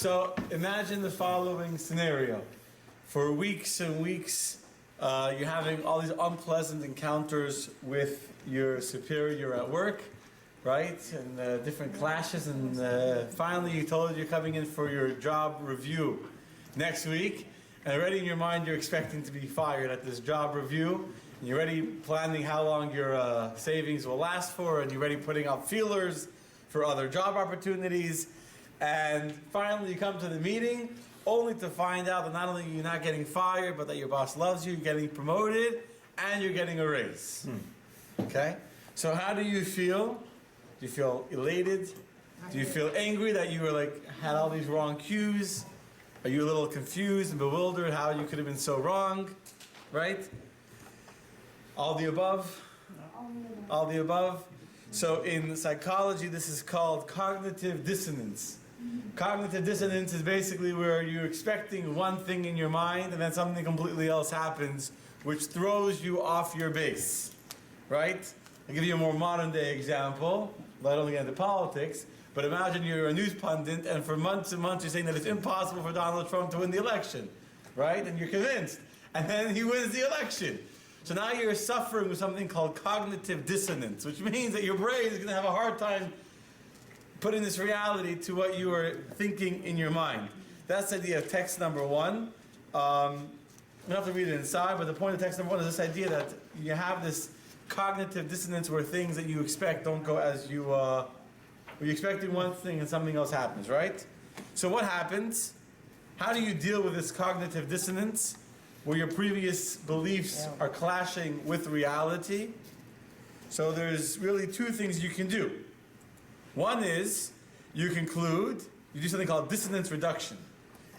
So imagine the following scenario. For weeks and weeks, you're having all these unpleasant encounters with your superior at work, right? And different clashes, and finally you told you're coming in for your job review next week, and already in your mind you're expecting to be fired at this job review, and you're already planning how long your savings will last for, and you're already putting out feelers for other job opportunities, and finally you come to the meeting only to find out that not only you're not getting fired, but that your boss loves you, you're getting promoted, and you're getting a raise. Okay? So how do you feel? Do you feel elated? Do you feel angry that you were had all these wrong cues? Are you a little confused and bewildered how you could have been so wrong? Right? All the above? All the above? So in psychology, this is called cognitive dissonance. Cognitive dissonance is basically where you're expecting one thing in your mind and then something completely else happens, which throws you off your base. Right? I'll give you a more modern day example. I don't get into politics, but imagine you're a news pundit and for months and months you're saying that it's impossible for Donald Trump to win the election. Right? And you're convinced. And then he wins the election. So now you're suffering with something called cognitive dissonance, which means that your brain is going to have a hard time putting this reality to what you were thinking in your mind. That's the idea of text number one. You don't have to read it inside, but the point of text number one is this idea that you have this cognitive dissonance where things that you expect don't go as you you're expecting one thing and something else happens, right? So what happens? How do you deal with this cognitive dissonance where your previous beliefs are clashing with reality? So there's really two things you can do. One is you conclude, you do something called dissonance reduction.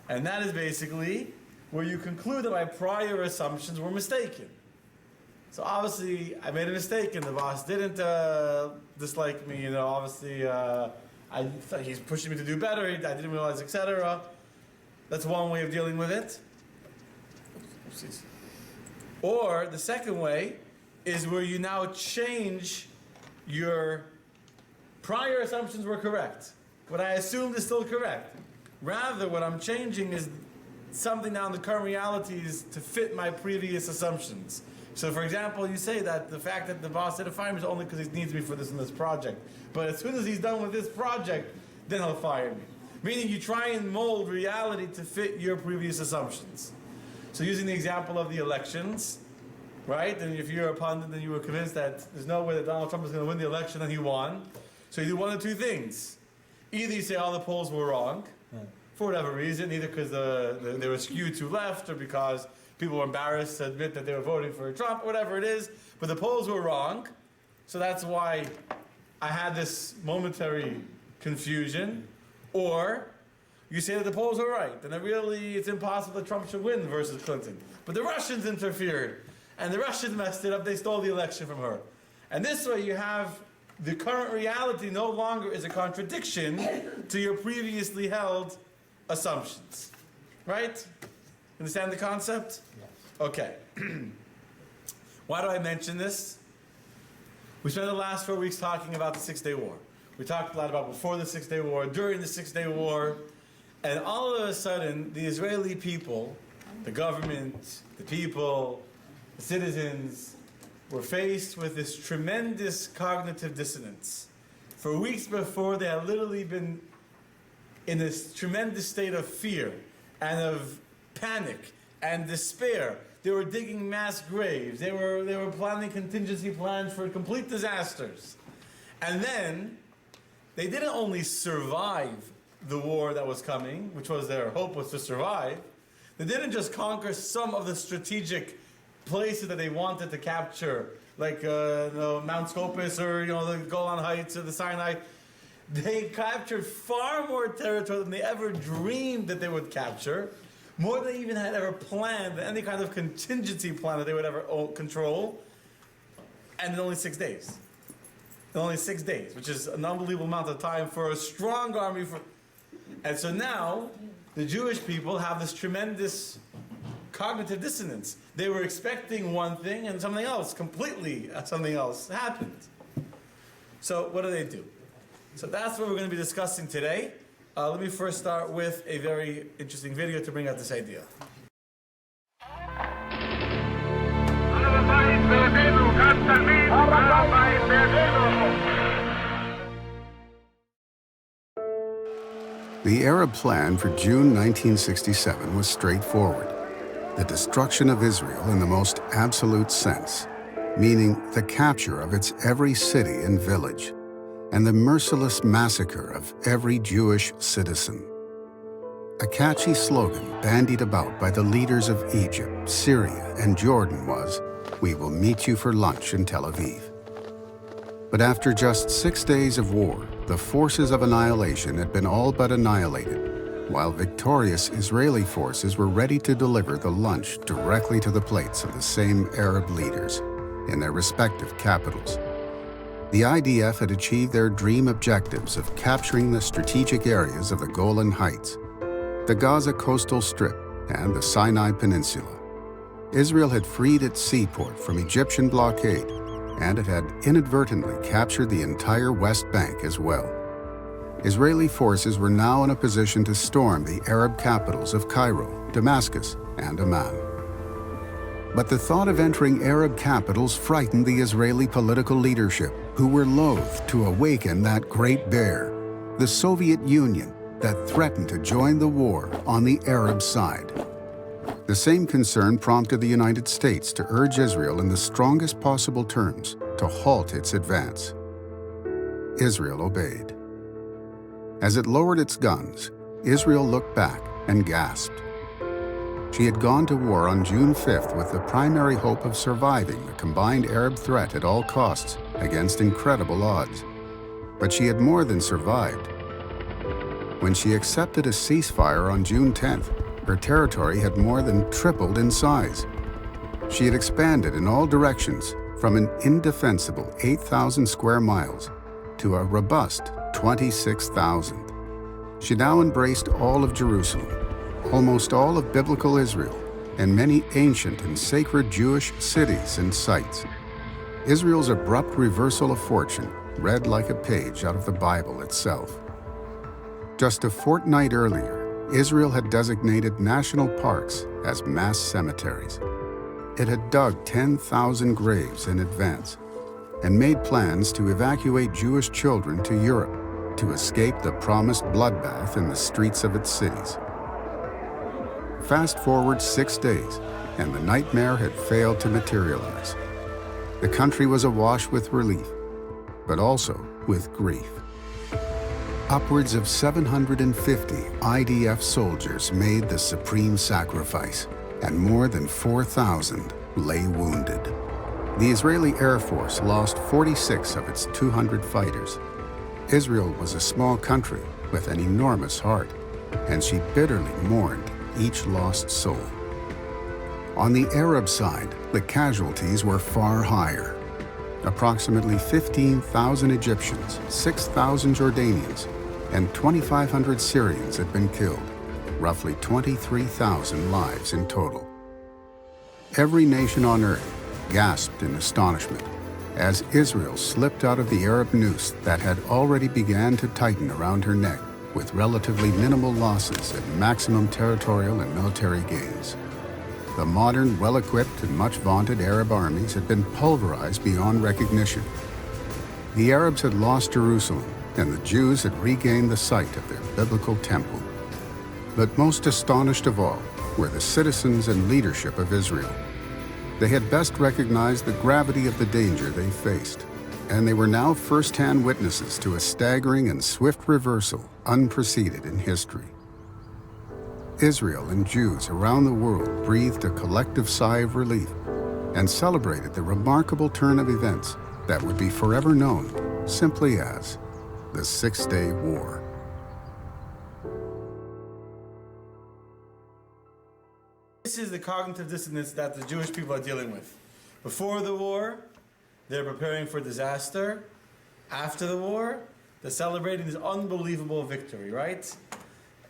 And that is basically where you conclude that my prior assumptions were mistaken. So obviously I made a mistake and the boss didn't dislike me, obviously he's pushing me to do better, I didn't realize, etc. That's one way of dealing with it. Or the second way is where you now change your prior assumptions were correct. What I assumed is still correct. Rather, what I'm changing is something now in the current reality is to fit my previous assumptions. So for example, you say that the fact that the boss didn't fire me is only because he needs me for this and this project. But as soon as he's done with this project, then he'll fire me. Meaning you try and mold reality to fit your previous assumptions. So using the example of the elections, right? And if you're a pundit and you were convinced that there's no way that Donald Trump is going to win the election and he won, so you do one of two things. Either you say all the polls were wrong, for whatever reason, either because they were skewed to left or because people were embarrassed to admit that they were voting for Trump, whatever it is, but the polls were wrong, so that's why I had this momentary confusion. Or you say that the polls are right, and that really it's impossible that Trump should win versus Clinton. But the Russians interfered, and the Russians messed it up, they stole the election from her. And this way you have the current reality no longer is a contradiction to your previously held assumptions. Right? Understand the concept? Yes. Okay. Why do I mention this? We spent the last 4 weeks talking about the 6-Day War. We talked a lot about before the 6-Day War, during the 6-Day War, and all of a sudden, the Israeli people, the government, the people, the citizens, were faced with this tremendous cognitive dissonance. For weeks before, they had literally been in this tremendous state of fear and of panic and despair. They were digging mass graves. They were planning contingency plans for complete disasters. And then, they didn't only survive the war that was coming, which was their hope was to survive. They didn't just conquer some of the strategic places that they wanted to capture, like Mount Scopus or the Golan Heights or the Sinai. They captured far more territory than they ever dreamed that they would capture, more than they even had ever planned, any kind of contingency plan that they would ever control, and in only 6 days. In only 6 days, which is an unbelievable amount of time for a strong army. And so now, the Jewish people have this tremendous cognitive dissonance. They were expecting one thing and something else happened. So what do? So that's what we're going to be discussing today. Let me first start with a very interesting video to bring out this idea. The Arab plan for June 1967 was straightforward: the destruction of Israel in the most absolute sense, meaning the capture of its every city and village, and the merciless massacre of every Jewish citizen. A catchy slogan bandied about by the leaders of Egypt, Syria, and Jordan was, "We will meet you for lunch in Tel Aviv." But after just 6 days of war, the forces of annihilation had been all but annihilated, while victorious Israeli forces were ready to deliver the lunch directly to the plates of the same Arab leaders in their respective capitals. The IDF had achieved their dream objectives of capturing the strategic areas of the Golan Heights, the Gaza coastal strip, and the Sinai Peninsula. Israel had freed its seaport from Egyptian blockade, and it had inadvertently captured the entire West Bank as well. Israeli forces were now in a position to storm the Arab capitals of Cairo, Damascus, and Amman. But the thought of entering Arab capitals frightened the Israeli political leadership, who were loath to awaken that great bear, the Soviet Union, that threatened to join the war on the Arab side. The same concern prompted the United States to urge Israel in the strongest possible terms to halt its advance. Israel obeyed. As it lowered its guns, Israel looked back and gasped. She had gone to war on June 5th with the primary hope of surviving the combined Arab threat at all costs against incredible odds. But she had more than survived. When she accepted a ceasefire on June 10th, her territory had more than tripled in size. She had expanded in all directions from an indefensible 8,000 square miles to a robust 26,000. She now embraced all of Jerusalem, almost all of biblical Israel, and many ancient and sacred Jewish cities and sites. Israel's abrupt reversal of fortune read like a page out of the Bible itself. Just a fortnight earlier, Israel had designated national parks as mass cemeteries. It had dug 10,000 graves in advance and made plans to evacuate Jewish children to Europe to escape the promised bloodbath in the streets of its cities. Fast forward 6 days, and the nightmare had failed to materialize. The country was awash with relief, but also with grief. Upwards of 750 IDF soldiers made the supreme sacrifice, and more than 4,000 lay wounded. The Israeli Air Force lost 46 of its 200 fighters. Israel was a small country with an enormous heart, and she bitterly mourned each lost soul. On the Arab side, the casualties were far higher. Approximately 15,000 Egyptians, 6,000 Jordanians, and 2,500 Syrians had been killed, roughly 23,000 lives in total. Every nation on earth gasped in astonishment as Israel slipped out of the Arab noose that had already began to tighten around her neck with relatively minimal losses and maximum territorial and military gains. The modern, well-equipped, and much-vaunted Arab armies had been pulverized beyond recognition. The Arabs had lost Jerusalem, and the Jews had regained the site of their biblical temple. But most astonished of all were the citizens and leadership of Israel. They had best recognized the gravity of the danger they faced, and they were now first-hand witnesses to a staggering and swift reversal unpreceded in history. Israel and Jews around the world breathed a collective sigh of relief and celebrated the remarkable turn of events that would be forever known simply as the Six-Day War. This is the cognitive dissonance that the Jewish people are dealing with. Before the war, they're preparing for disaster. After the war, they're celebrating this unbelievable victory, right?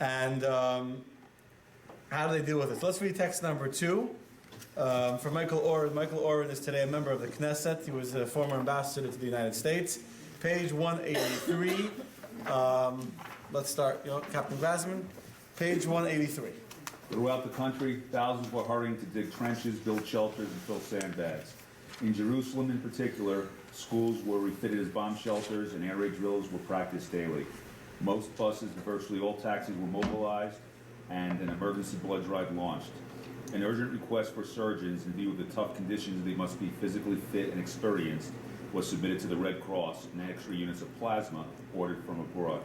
And how do they deal with it? So let's read text number 2 from Michael Oren. Michael Oren is today a member of the Knesset. He was a former ambassador to the United States. Page 183. let's start. Captain Glassman, page 183. Throughout the country, thousands were hurrying to dig trenches, build shelters, and fill sandbags. In Jerusalem in particular, schools were refitted as bomb shelters and air raid drills were practiced daily. Most buses and virtually all taxis were mobilized and an emergency blood drive launched. An urgent request for surgeons in view of the tough conditions they must be physically fit and experienced was submitted to the Red Cross, and extra units of plasma ordered from abroad.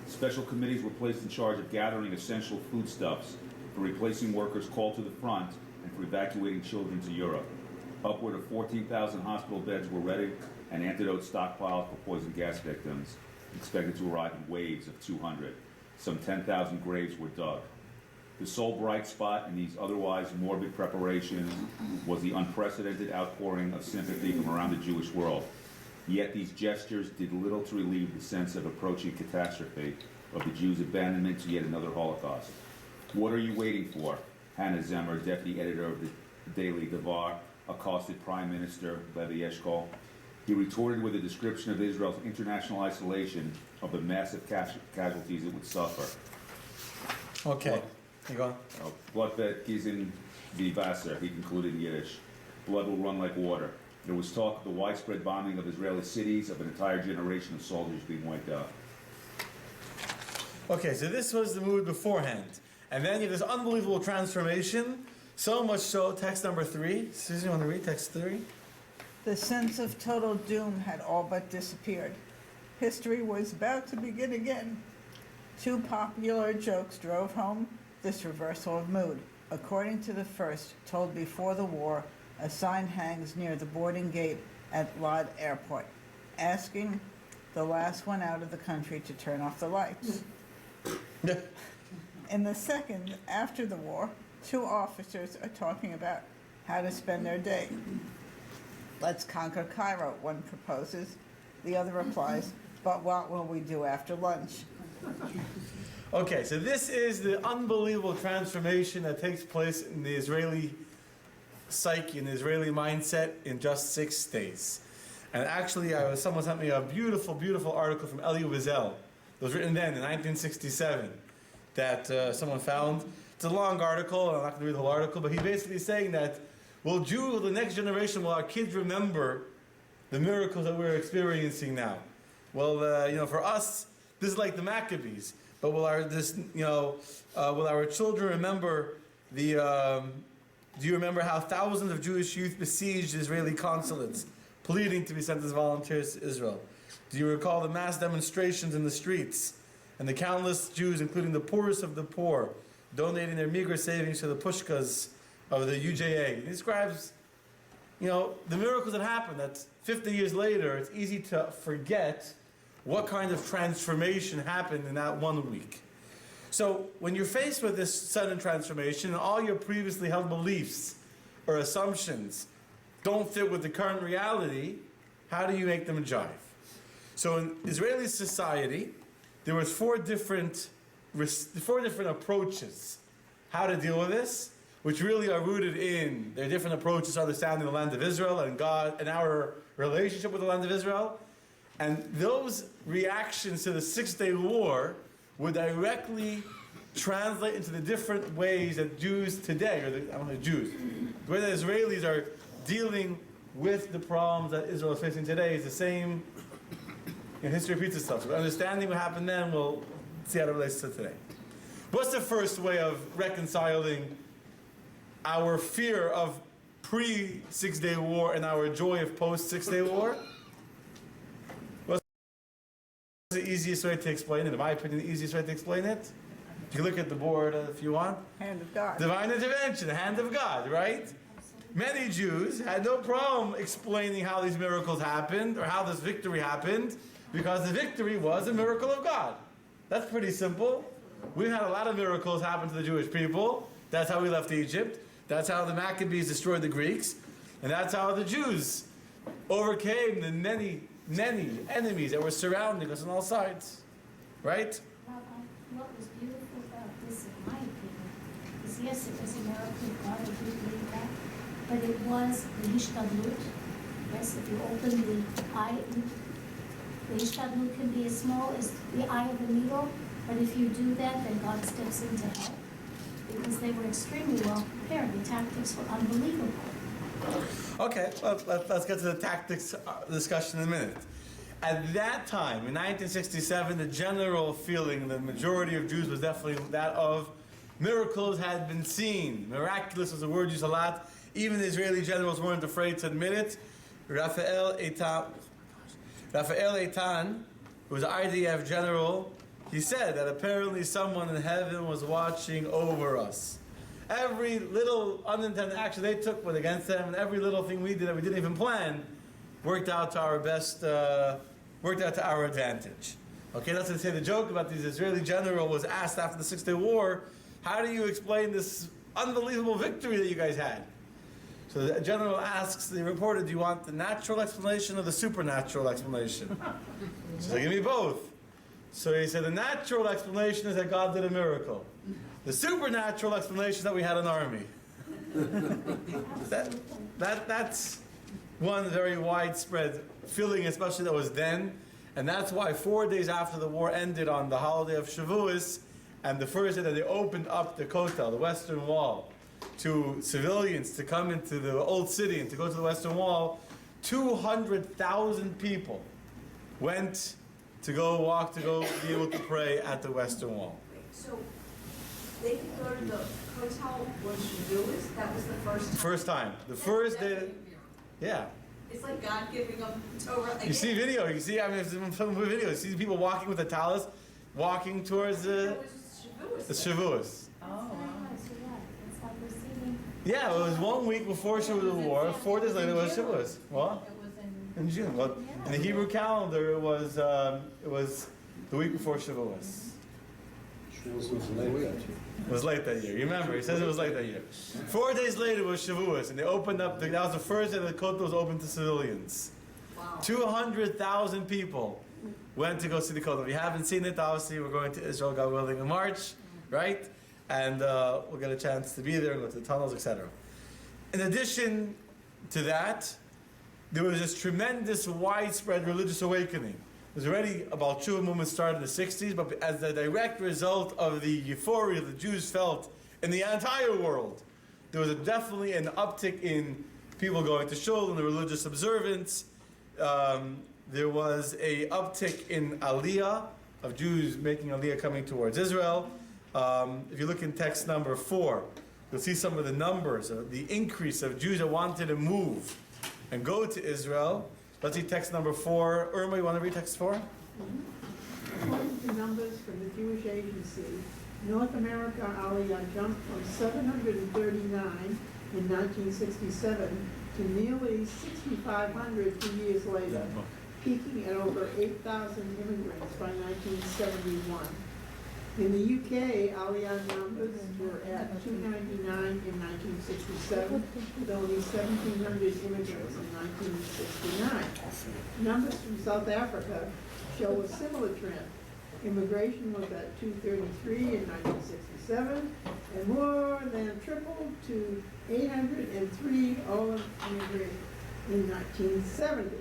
Special committees were placed in charge of gathering essential foodstuffs, for replacing workers called to the front, and for evacuating children to Europe. Upward of 14,000 hospital beds were ready, and antidote stockpiled for poison gas victims, expected to arrive in waves of 200. Some 10,000 graves were dug. The sole bright spot in these otherwise morbid preparations was the unprecedented outpouring of sympathy from around the Jewish world. Yet these gestures did little to relieve the sense of approaching catastrophe, of the Jews' abandonment to yet another Holocaust. What are you waiting for? Hannah Zemmer, deputy editor of the Daily Devar, accosted Prime Minister Levi Eshkol. He retorted with a description of Israel's international isolation, of the massive casualties it would suffer. Okay, you go on. Blood wird gießen wie Wasser, he concluded in Yiddish. Blood will run like water. There was talk of the widespread bombing of Israeli cities, of an entire generation of soldiers being wiped out. Okay, so this was the mood beforehand. And then you have this unbelievable transformation, so much so, text number 3. Susan, you want to read text 3? The sense of total doom had all but disappeared. History was about to begin again. 2 popular jokes drove home this reversal of mood. According to the first, told before the war, a sign hangs near the boarding gate at Lod Airport, asking the last one out of the country to turn off the lights. In the second, after the war, 2 officers are talking about how to spend their day. Let's conquer Cairo, one proposes. The other replies, but what will we do after lunch? Okay, so this is the unbelievable transformation that takes place in the Israeli psyche, in the Israeli mindset in just 6 days. And actually, someone sent me a beautiful, beautiful article from Elie Wiesel. It was written then in 1967 that someone found. It's a long article, and I'm not going to read the whole article, but he's basically saying that, will the next generation, will our kids remember the miracles that we're experiencing now? Well, for us, this is like the Maccabees. But will our children remember do you remember how thousands of Jewish youth besieged Israeli consulates, pleading to be sent as volunteers to Israel? Do you recall the mass demonstrations in the streets and the countless Jews, including the poorest of the poor, donating their meager savings to the pushkas of the UJA? He describes, the miracles that happened, that 50 years later, it's easy to forget what kind of transformation happened in that 1 week. So when you're faced with this sudden transformation, and all your previously held beliefs or assumptions don't fit with the current reality, how do you make them jive? So in Israeli society, there was 4 different approaches how to deal with this, which really are rooted in their different approaches to understanding the land of Israel and God and our relationship with the land of Israel. And those reactions to the 6-day war would directly translate into the different ways that Jews today, the way that Israelis are dealing with the problems that Israel is facing today is the same. History repeats itself. So understanding what happened then, we'll see how it relates to today. What's the first way of reconciling our fear of pre-6-day war and our joy of post-6-day war? What's the easiest way to explain it? In my opinion, the easiest way to explain it? You can look at the board if you want. Hand of God. Divine intervention, the hand of God, right? Many Jews had no problem explaining how these miracles happened or how this victory happened because the victory was a miracle of God. That's pretty simple. We've had a lot of miracles happen to the Jewish people. That's how we left Egypt. That's how the Maccabees destroyed the Greeks. And that's how the Jews overcame the many, many enemies that were surrounding us on all sides. Right? What was beautiful about this, in my opinion, is yes, it was a miracle of God, I do believe that, but it was the Hishtadlut. Yes, if you open the eye, the Hishtadlut can be as small as the eye of a needle, But if you do that, then God steps in to help. Because they were extremely well prepared. The tactics were unbelievable. Okay, well, let's get to the tactics discussion in a minute. At that time, in 1967, the general feeling, the majority of Jews was definitely that of miracles had been seen. Miraculous was a word used a lot. Even the Israeli generals weren't afraid to admit it. Raphael Eitan, who was an IDF general, he said that apparently someone in heaven was watching over us. Every little unintended action they took was against them, and every little thing we did that we didn't even plan worked out to our best, worked out to our advantage. Okay, that's to say the joke about this Israeli general was asked after the 6-Day War, how do you explain this unbelievable victory that you guys had? So the general asks the reporter, do you want the natural explanation or the supernatural explanation? So they give me both. So he said, the natural explanation is that God did a miracle. The supernatural explanation is that we had an army. That's one very widespread feeling, especially that was then. And that's why 4 days after the war ended on the holiday of Shavuos, and the first day that they opened up the Kotel, the Western Wall, to civilians to come into the old city and to go to the Western Wall, 200,000 people went to go walk, to go be able to pray at the Western Wall. So they could go to the hotel when Shavuos? That was the first time? First time. The first day, yeah. It's like God giving them Torah again. You see video, you see, I mean, some video, you see people walking with the talis, walking towards That was the Shavuos. Shavuos. Oh, wow. So yeah, it's like receiving. Yeah, it was 1 week before Shavuos War. 4 days later it was Shavuos. What? It was In June. Well, in the Hebrew calendar, it was the week before Shavuos. It was late that year. You remember? He says it was late that year. 4 days later was Shavuos, and they opened up. That was the first day the Kotel was open to civilians. Wow. 200,000 people went to go see the Kotel. If you haven't seen it, obviously we're going to Israel, God willing, in March, right? And we'll get a chance to be there and go to the tunnels, etc. In addition to that, there was this tremendous widespread religious awakening. There's already a Baal Tshuva movement started in the 60s, but as the direct result of the euphoria the Jews felt in the entire world, there was definitely an uptick in people going to shul and the religious observance. There was a uptick in Aliyah, of Jews making Aliyah coming towards Israel. If you look in text number 4, you'll see some of the numbers, the increase of Jews that wanted to move and go to Israel. Let's see text number 4. Irma, you want to read text 4? According to numbers from the Jewish Agency, North America Aliyah jumped from 739 in 1967 to nearly 6,500 2 years later, peaking at over 8,000 immigrants by 1971. In the UK, Aliyah numbers were at 299 in 1967, with only 1,700 immigrants in 1969. Numbers from South Africa show a similar trend. Immigration was at 233 in 1967, and more than tripled to 803 all immigrants in 1970.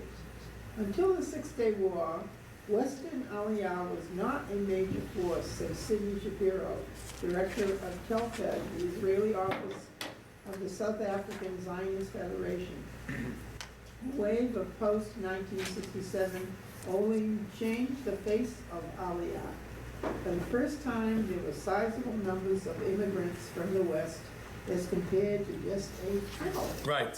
Until the 6-Day War, Western Aliyah was not a major force, said Sidney Shapiro, director of Telfed, the Israeli office of the South African Zionist Federation. The wave of post-1967 only changed the face of Aliyah. For the first time, there were sizable numbers of immigrants from the West as compared to just a trickle. Right.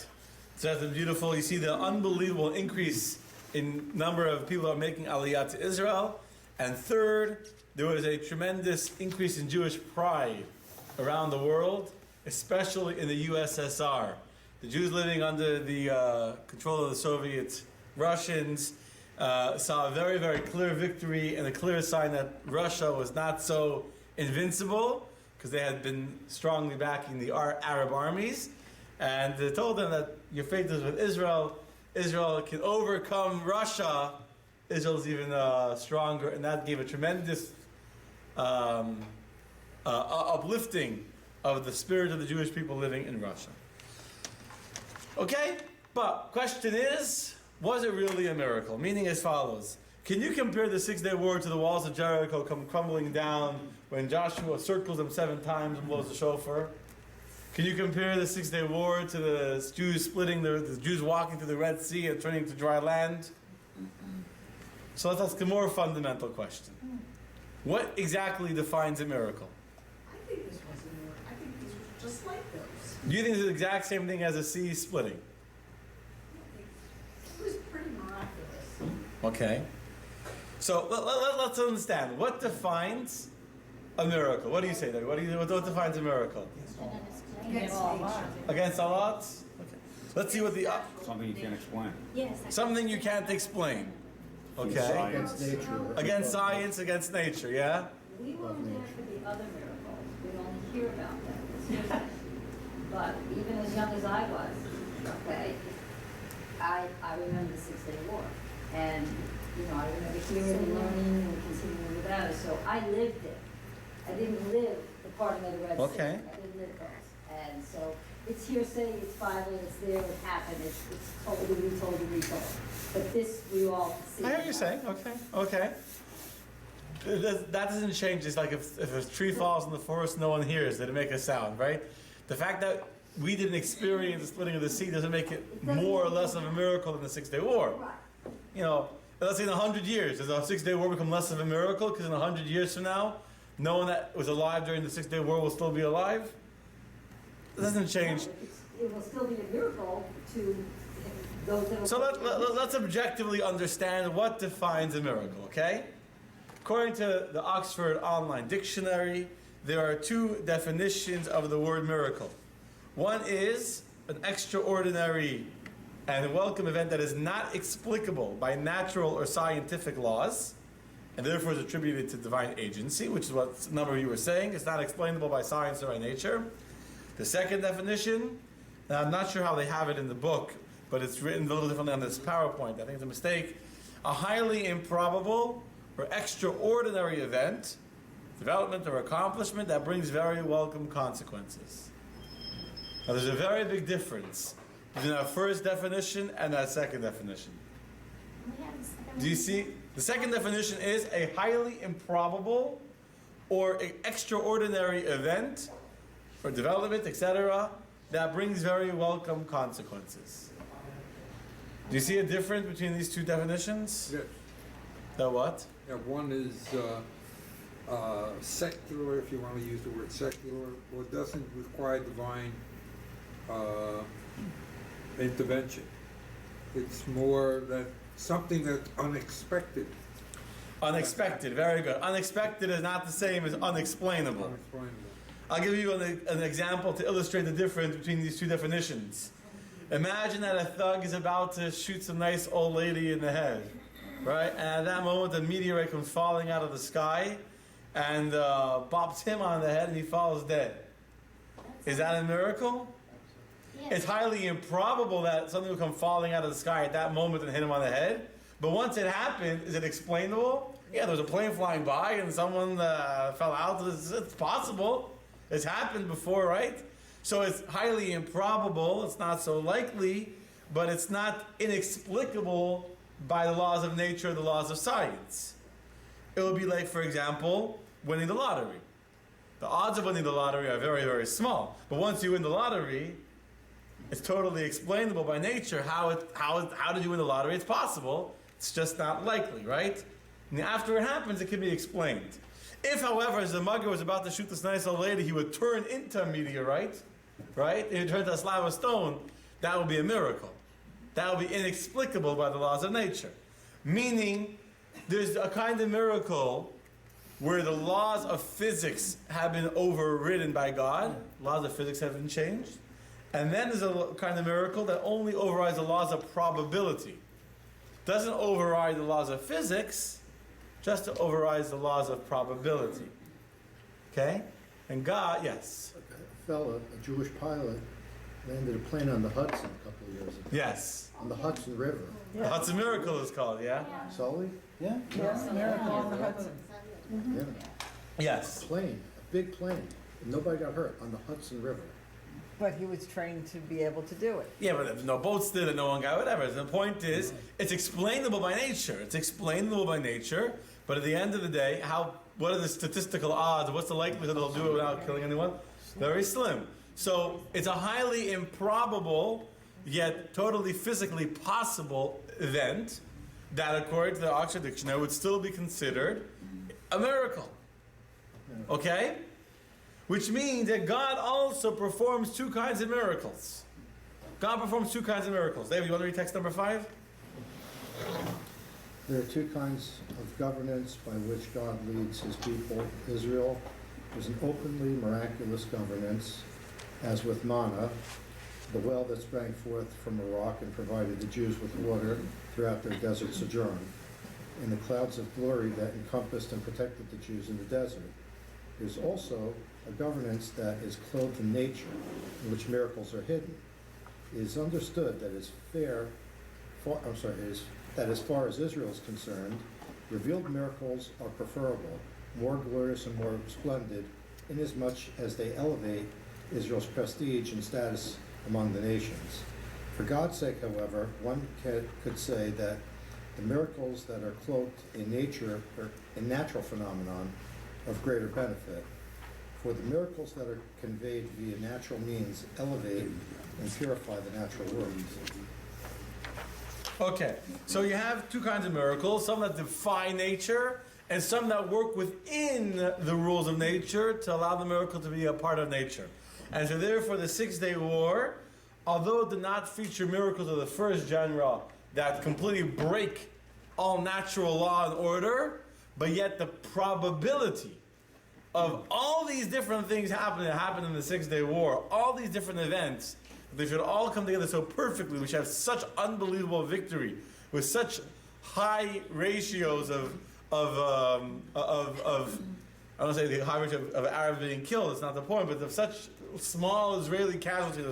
So that's beautiful. You see the unbelievable increase in number of people that are making Aliyah to Israel. And third, there was a tremendous increase in Jewish pride around the world, especially in the USSR. The Jews living under the control of the Soviet Russians saw a very, very clear victory and a clear sign that Russia was not so invincible, because they had been strongly backing the Arab armies. And they told them that your faith is with Israel. Israel can overcome Russia. Israel's even stronger, and that gave a tremendous uplifting of the spirit of the Jewish people living in Russia. Okay, but question is, was it really a miracle? Meaning as follows. Can you compare the 6-day war to the walls of Jericho come crumbling down when Joshua circles them 7 times and blows the shofar? Can you compare the 6-day war to the Jews splitting, the Jews walking through the Red Sea and turning to dry land? So let's ask a more fundamental question. What exactly defines a miracle? I think this was a miracle. I think these were just like those. Do you think it's the exact same thing as a sea splitting? It was pretty miraculous. Okay. So let's understand. What defines a miracle? What do you say, David? What defines a miracle? Against nature. Against all odds? Okay. Let's see what the... Something you can't explain. Yes. something you can't explain. Okay. Science. Against nature. Against science, against nature, yeah? We weren't there for the other miracles. We only hear about them. It's hearsay. But even as young as I was, okay, I remember the 6-day war. And, I remember hearing and learning and continuing without it. So I lived it. I didn't live the parting of the Red Sea. Okay. I didn't live those. And so it's hearsay, it's Bible, it's there, it happened, it's told and retold and retold. But this we all see. I hear what you're saying. Okay. That doesn't change. It's like if a tree falls in the forest, no one hears. Did it make a sound, right? The fact that we didn't experience the splitting of the sea doesn't make it more or less of a miracle than the 6-day war. Right. Let's say in 100 years, does the 6-day war become less of a miracle? Because in 100 years from now, no one that was alive during the 6-day war will still be alive? It doesn't change. No, it will still be a miracle to those that are... So let's objectively understand what defines a miracle, okay? According to the Oxford Online Dictionary, there are 2 definitions of the word miracle. One is an extraordinary and welcome event that is not explicable by natural or scientific laws, and therefore is attributed to divine agency, which is what a number of you were saying. It's not explainable by science or by nature. The second definition, now I'm not sure how they have it in the book, but it's written a little differently on this PowerPoint. I think it's a mistake. A highly improbable or extraordinary event, development or accomplishment that brings very welcome consequences. Now there's a very big difference between our first definition and that second definition. Do you see? The second definition is a highly improbable or an extraordinary event or development, etc., that brings very welcome consequences. Do you see a difference between these 2 definitions? Yes. The what? Yeah, one is secular, if you want to use the word secular, or doesn't require divine intervention. It's more that something that's unexpected. Unexpected, very good. Unexpected is not the same as unexplainable. Unexplainable. I'll give you an example to illustrate the difference between these 2 definitions. Imagine that a thug is about to shoot some nice old lady in the head, right? And at that moment, a meteorite comes falling out of the sky and bops him on the head and he falls dead. Is that a miracle? It's highly improbable that something will come falling out of the sky at that moment and hit him on the head. But once it happened, is it explainable? Yeah, there was a plane flying by and someone fell out. It's possible. It's happened before, right? So it's highly improbable. It's not so likely, but it's not inexplicable by the laws of nature or the laws of science. It would be like, for example, winning the lottery. The odds of winning the lottery are very, very small. But once you win the lottery, it's totally explainable by nature. How did you win the lottery? It's possible. It's just not likely, right? And after it happens, it can be explained. If, however, as the mugger was about to shoot this nice old lady, he would turn into a meteorite, right? And he'd turn into a slab of stone, that would be a miracle. That would be inexplicable by the laws of nature. Meaning, there's a kind of miracle where the laws of physics have been overridden by God. Laws of physics have been changed. And then there's a kind of miracle that only overrides the laws of probability. Doesn't override the laws of physics, just overrides the laws of probability. Okay? And God, yes. A fella, a Jewish pilot, landed a plane on the Hudson a couple of years ago. Yes. On the Hudson River. The Hudson Miracle is called, yeah? Sully? Yeah. Yes, miracle on the Hudson. Yeah. Yes. Plane, a big plane. And nobody got hurt on the Hudson River. But he was trained to be able to do it. Yeah, but if no boats did and no one got whatever. The point is, it's explainable by nature. It's explainable by nature, but at the end of the day, what are the statistical odds? What's the likelihood they'll do it without killing anyone? Very slim. So it's a highly improbable, yet totally physically possible event that, according to the Oxford Dictionary, would still be considered a miracle. Okay? Which means that God also performs two kinds of miracles. God performs two kinds of miracles. David, you want to read text number 5? There are two kinds of governance by which God leads his people, Israel. There's an openly miraculous governance, as with manna, the well that sprang forth from a rock and provided the Jews with water throughout their desert sojourn, and the clouds of glory that encompassed and protected the Jews in the desert. There's also a governance that is clothed in nature, in which miracles are hidden. It is understood that that as far as Israel is concerned, revealed miracles are preferable, more glorious and more splendid, inasmuch as they elevate Israel's prestige and status among the nations. For God's sake, however, one could say that the miracles that are cloaked in nature or in natural phenomenon of greater benefit. For the miracles that are conveyed via natural means elevate and purify the natural world. Okay, so you have two kinds of miracles, some that defy nature and some that work within the rules of nature to allow the miracle to be a part of nature. And so therefore the 6-Day War, although it did not feature miracles of the first genre that completely break all natural law and order, but yet the probability of all these different things happening that happened in the 6-Day War, all these different events, they should all come together so perfectly. We should have such unbelievable victory with such high ratios of I don't say the high ratio of Arabs being killed. It's not the point, but of such small Israeli casualties,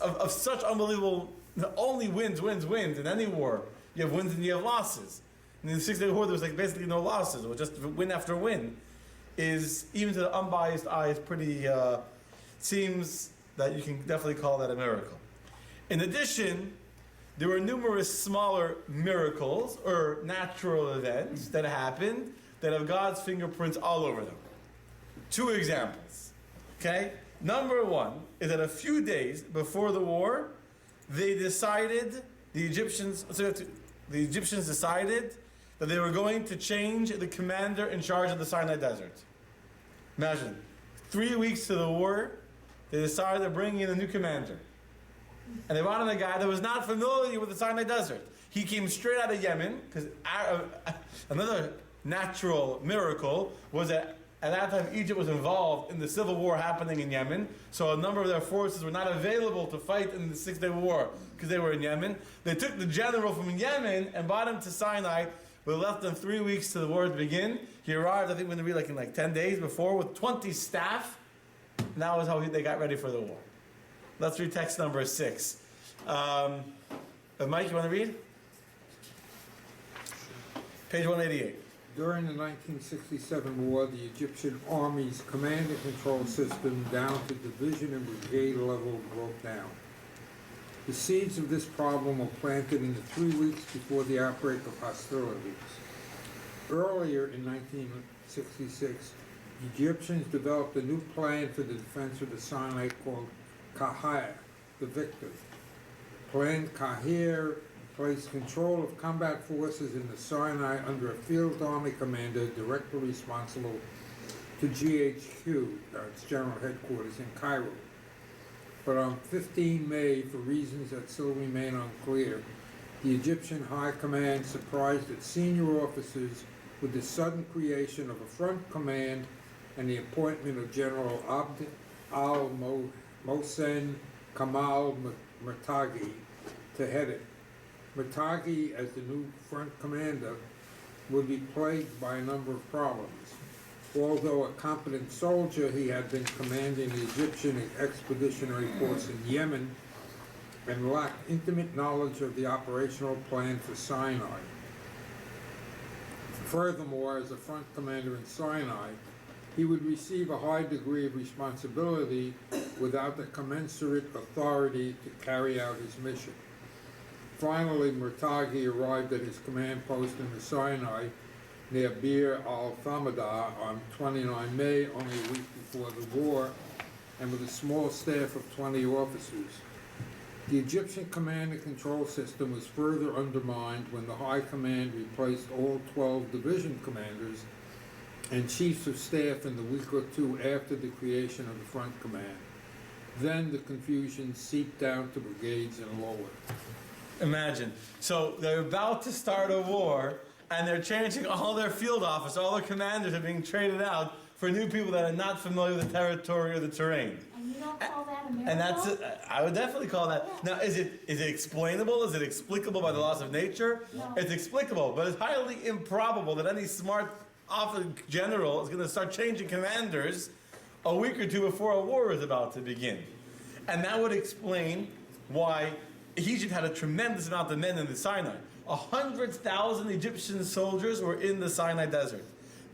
of such unbelievable, only wins in any war. You have wins and you have losses. And in the 6-Day War, there was basically no losses. It was just win after win. Is, even to the unbiased eye, is pretty, seems that you can definitely call that a miracle. In addition, there were numerous smaller miracles or natural events that happened that have God's fingerprints all over them. 2 examples. Okay? Number 1 is that a few days before the war, the Egyptians decided that they were going to change the commander in charge of the Sinai Desert. Imagine, 3 weeks to the war, they decided to bring in a new commander. And they wanted a guy that was not familiar with the Sinai Desert. He came straight out of Yemen, because another natural miracle was that at that time Egypt was involved in the civil war happening in Yemen, so a number of their forces were not available to fight in the 6-Day War because they were in Yemen. They took the general from Yemen and brought him to Sinai. We left them 3 weeks to the war to begin. He arrived, I think, when we were in 10 days before, with 20 staff. And that was how they got ready for the war. Let's read text number 6. Mike, you want to read? Page 188. During the 1967 war, the Egyptian Army's command and control system down to division and brigade level broke down. The seeds of this problem were planted in the 3 weeks before the outbreak of hostilities. Earlier in 1966, Egyptians developed a new plan for the defense of the Sinai called Kahir, the victor. Plan Kahir placed control of combat forces in the Sinai under a field army commander directly responsible to GHQ, its general headquarters in Cairo. But on 15 May, for reasons that still remain unclear, the Egyptian High Command surprised its senior officers with the sudden creation of a front command and the appointment of General Abd al-Mohsen Kamal Murtagi to head it. Murtagi, as the new front commander, would be plagued by a number of problems. Although a competent soldier, he had been commanding the Egyptian expeditionary force in Yemen and lacked intimate knowledge of the operational plan for Sinai. Furthermore, as a front commander in Sinai, he would receive a high degree of responsibility without the commensurate authority to carry out his mission. Finally, Murtaghi arrived at his command post in the Sinai near Bir al-Thamada on 29 May, only a week before the war, and with a small staff of 20 officers. The Egyptian command and control system was further undermined when the High Command replaced all 12 division commanders and chiefs of staff in the week or two after the creation of the Front Command. Then the confusion seeped down to brigades and lower. Imagine. So they're about to start a war, and they're changing all their field officers, all their commanders are being traded out for new people that are not familiar with the territory or the terrain. And you don't call that a miracle? And that's, I would definitely call that. Yeah. Now, is it explainable? Is it explicable by the laws of nature? No. It's explicable, but it's highly improbable that any smart general is going to start changing commanders a week or two before a war is about to begin. And that would explain why Egypt had a tremendous amount of men in the Sinai. 100,000 Egyptian soldiers were in the Sinai desert.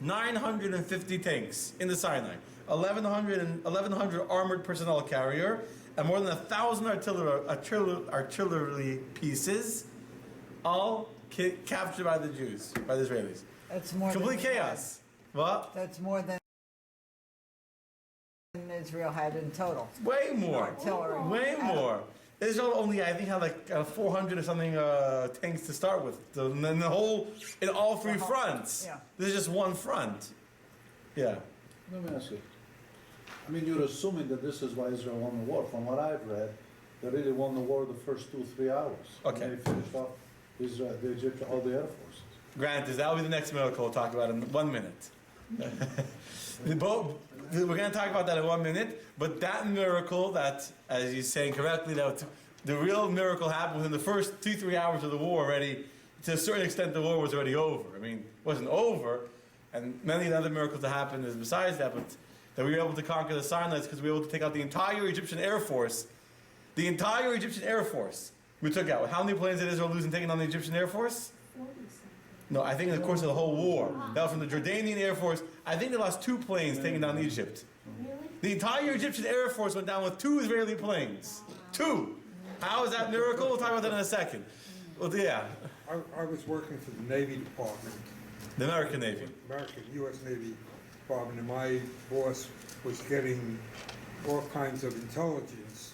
950 tanks in the Sinai. 1,100 armored personnel carrier, and more than 1,000 artillery pieces, all captured by the Jews, by the Israelis. That's more Complete than chaos. What? That's more than Israel had in total. Way more. Artillery. Way more. Israel only, I think, had like 400 or something tanks to start with. In the whole, in all three fronts. Yeah. This is just one front. Yeah. Let me ask you. I mean, you're assuming that this is why Israel won the war. From what I've read, they really won the war the first 2-3 hours. Okay. And they finished off Israel, the Egyptian, all the air forces. Granted, that'll be the next miracle we'll talk about in 1 minute. We're going to talk about that in 1 minute, but that miracle that, as you're saying correctly, that the real miracle happened within the first 2-3 hours of the war already. To a certain extent, the war was already over. I mean, it wasn't over, and many other miracles that happened is besides that, but that we were able to conquer the Sinai because we were able to take out the entire Egyptian Air Force. The entire Egyptian Air Force we took out. How many planes did Israel lose in taking on the Egyptian Air Force? 40-something. No, I think in the course of the whole war. That was from the Jordanian Air Force. I think they lost 2 planes taking down Egypt. Really? The entire Egyptian Air Force went down with 2 Israeli planes. 2! How is that miracle? We'll talk about that in a second. Well, yeah. I was working for the Navy Department, The American Navy. American U.S. Navy Department, and my boss was getting all kinds of intelligence.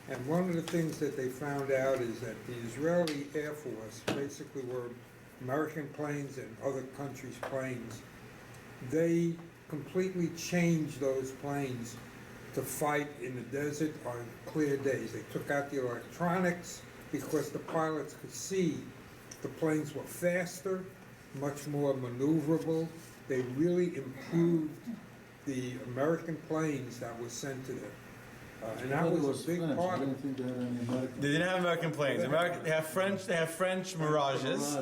And one of the things that they found out is that the Israeli Air Force basically were American planes and other countries' planes. They completely changed those planes to fight in the desert on clear days. They took out the electronics because the pilots could see the planes were faster, much more maneuverable. They really improved the American planes that were sent to them. And that was a big French. part I of didn't think they had any American. They didn't have American planes. They have French Mirages.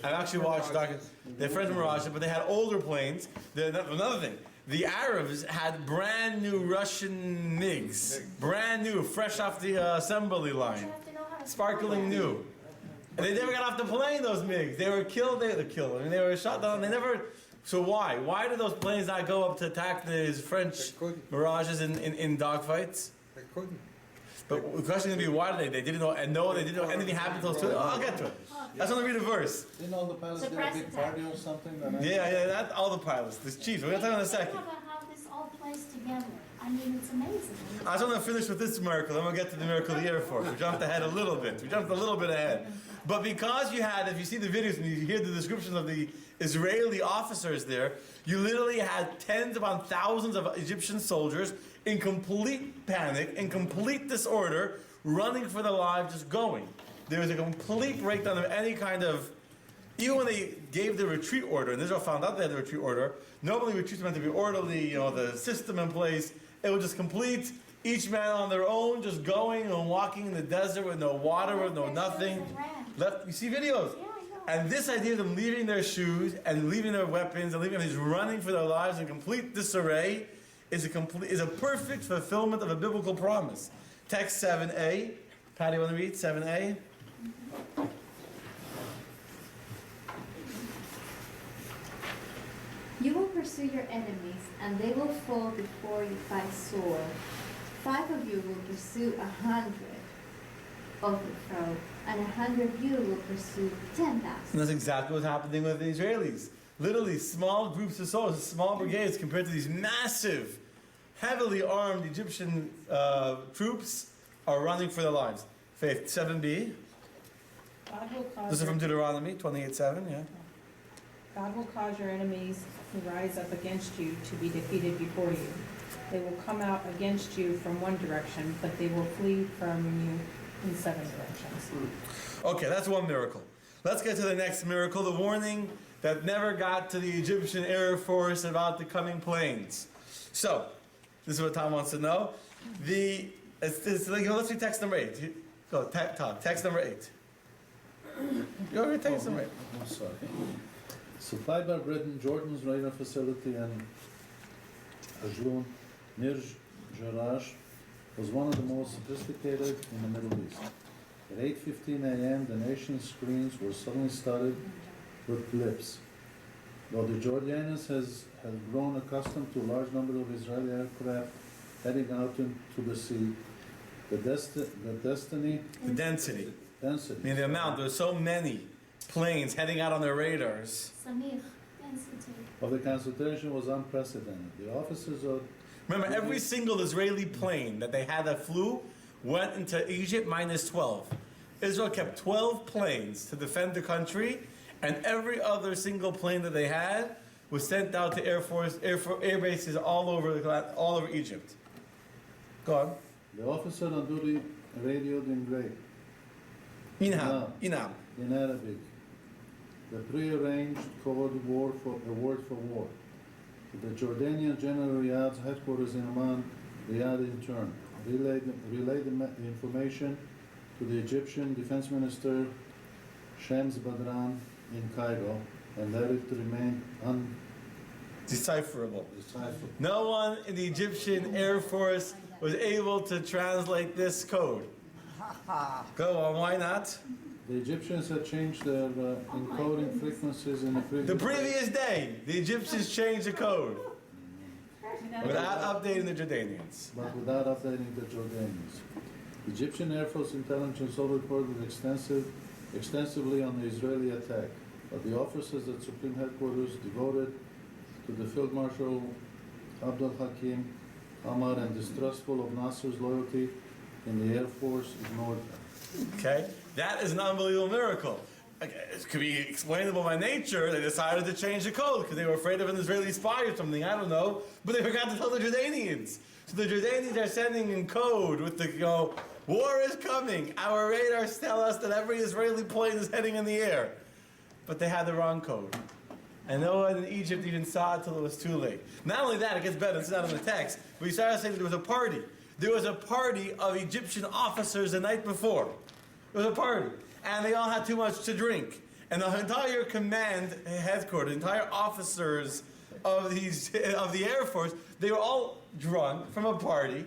I've actually watched they have French Mirages, but they had older planes. Another thing, the Arabs had brand new Russian MiGs. Brand new, fresh off the assembly You line. have to know how to Sparkling new. And they never got off the plane, those MiGs. They were killed, I mean, they were shot down. They never. So why? Why did those planes not go up to attack the French They couldn't. Mirages in dogfights? They couldn't. But the question is going to be, why did they? They didn't know, and no, they didn't know anything happened until two. Oh, I'll get to it. Let's only read a verse. Didn't all the pilots did a Surprise big attack. party or something? Yeah, that all the pilots, the chiefs. We're going to talk in a I second. don't know how this all plays together. I mean, it's amazing. I just want to finish with this miracle, then we'll get to the miracle of the Air Force. We jumped ahead a little bit. We jumped a little bit ahead. But because you had, if you see the videos and you hear the descriptions of the Israeli officers there, you literally had tens upon thousands of Egyptian soldiers in complete panic, in complete disorder, running for their lives, just going. There was a complete breakdown of any kind of, even when they gave the retreat order, and Israel found out they had the retreat order, normally retreats meant to be orderly, the system in place. It was just complete, each man on their own, just going and walking in the desert with no water, with no nothing. You see videos? Yeah, I know. And this idea of them leaving their shoes and leaving their weapons and leaving them just running for their lives in complete disarray is a perfect fulfillment of a biblical promise. Text 7a. Patty, want to read 7a? You will pursue your enemies, and they will fall before you by sword. 5 of you will pursue 100, overthrow, and 100 of you will pursue 10,000. And that's exactly what's happening with the Israelis. Literally, small groups of soldiers, small brigades, compared to these massive, heavily armed Egyptian troops, are running for their lives. Faith 7b. God will cause This is from Deuteronomy 28:7. Yeah. God will cause your enemies who rise up against you to be defeated before you. They will come out against you from one direction, but they will flee from you in 7 directions. Okay, that's one miracle. Let's get to the next miracle, the warning that never got to the Egyptian Air Force about the coming planes. So, this is what Tom wants to know. Let's read text number 8. Go, Tom, text number 8. You already text number 8. I'm sorry. Supplied by Britain, Jordan's radar facility in Ajloon, near Jerash, was one of the most sophisticated in the Middle East. At 8:15 a.m., the nation's screens were suddenly studded with blips. Though the Jordanians have grown accustomed to a large number of Israeli aircraft heading out into the sea, the density. I mean, the amount. There's so many planes heading out on their radars. Samir, density. Of the consultation was unprecedented. The officers of Remember, every single Israeli plane that they had that flew went into Egypt minus 12. Israel kept 12 planes to defend the country, and every other single plane that they had was sent out to air bases all over Egypt. Go on. the officer on duty radioed in Greek. Inam. In Arabic. The prearranged code word for war. The Jordanian General Riyadh's headquarters in Amman, Riyadh in turn, relayed the information to the Egyptian Defense Minister Shams Badran in Cairo, and let it remain Decipherable. No one in the Egyptian Air Force was able to translate this code. Go on, why not? The Egyptians had changed their encoding frequencies in the previous day. The Egyptians changed the code without updating the Jordanians. But without updating the Jordanians. Egyptian Air Force intelligence all reported extensively on the Israeli attack, but the officers at Supreme Headquarters devoted to the Field Marshal Abdul Hakim Amar and distrustful of Nasser's loyalty in the Air Force ignored them. Okay? That is an unbelievable miracle. It could be explainable by nature. They decided to change the code because they were afraid of an Israeli spy or something. I don't know. But they forgot to tell the Jordanians. So the Jordanians are sending in code with the, war is coming. Our radars tell us that every Israeli plane is heading in the air. But they had the wrong code. And no one in Egypt even saw it until it was too late. Not only that, it gets better. It's not in the text. But we started saying that there was a party. There was a party of Egyptian officers the night before. There was a party. And they all had too much to drink. And the entire command headquarters, the entire officers of the Air Force, they were all drunk from a party.